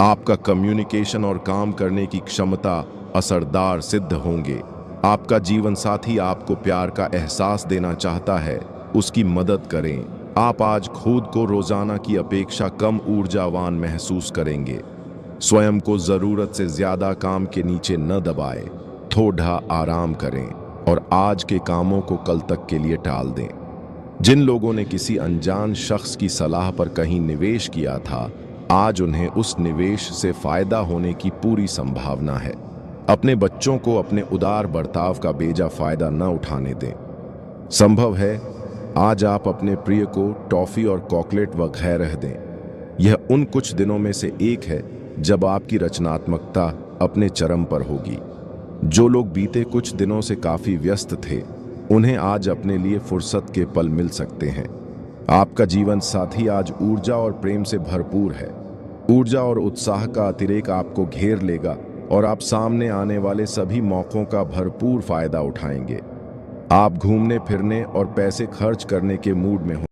आपका कम्युनिकेशन और काम करने की क्षमता असरदार सिद्ध होंगे। आपका जीवन साथी आपको प्यार का एहसास देना चाहता है, उसकी मदद करें। आप आज खुद को रोजाना की अपेक्षा कम ऊर्जावान महसूस करेंगे। स्वयं को जरूरत से ज्यादा काम के नीचे न दबाएं, थोड़ा आराम करें और आज के कामों को कल तक के लिए टाल दें। जिन लोगों ने किसी अनजान शख्स की सलाह पर कहीं निवेश किया था, आज उन्हें उस निवेश से फायदा होने की पूरी संभावना है। अपने बच्चों को अपने उदार बर्ताव का बेजा फायदा न उठाने दें। संभव है आज आप अपने प्रिय को टॉफी और चॉकलेट वगैरह दें। यह उन कुछ दिनों में से एक है जब आपकी रचनात्मकता अपने चरम पर होगी। जो लोग बीते कुछ दिनों से काफी व्यस्त थे, उन्हें आज अपने लिए फुर्सत के पल मिल सकते हैं। आपका जीवन साथी आज ऊर्जा और प्रेम से भरपूर है। ऊर्जा और उत्साह का अतिरेक आपको घेर लेगा और आप सामने आने वाले सभी मौकों का भरपूर फायदा उठाएंगे। आप घूमने फिरने और पैसे खर्च करने के मूड में हो।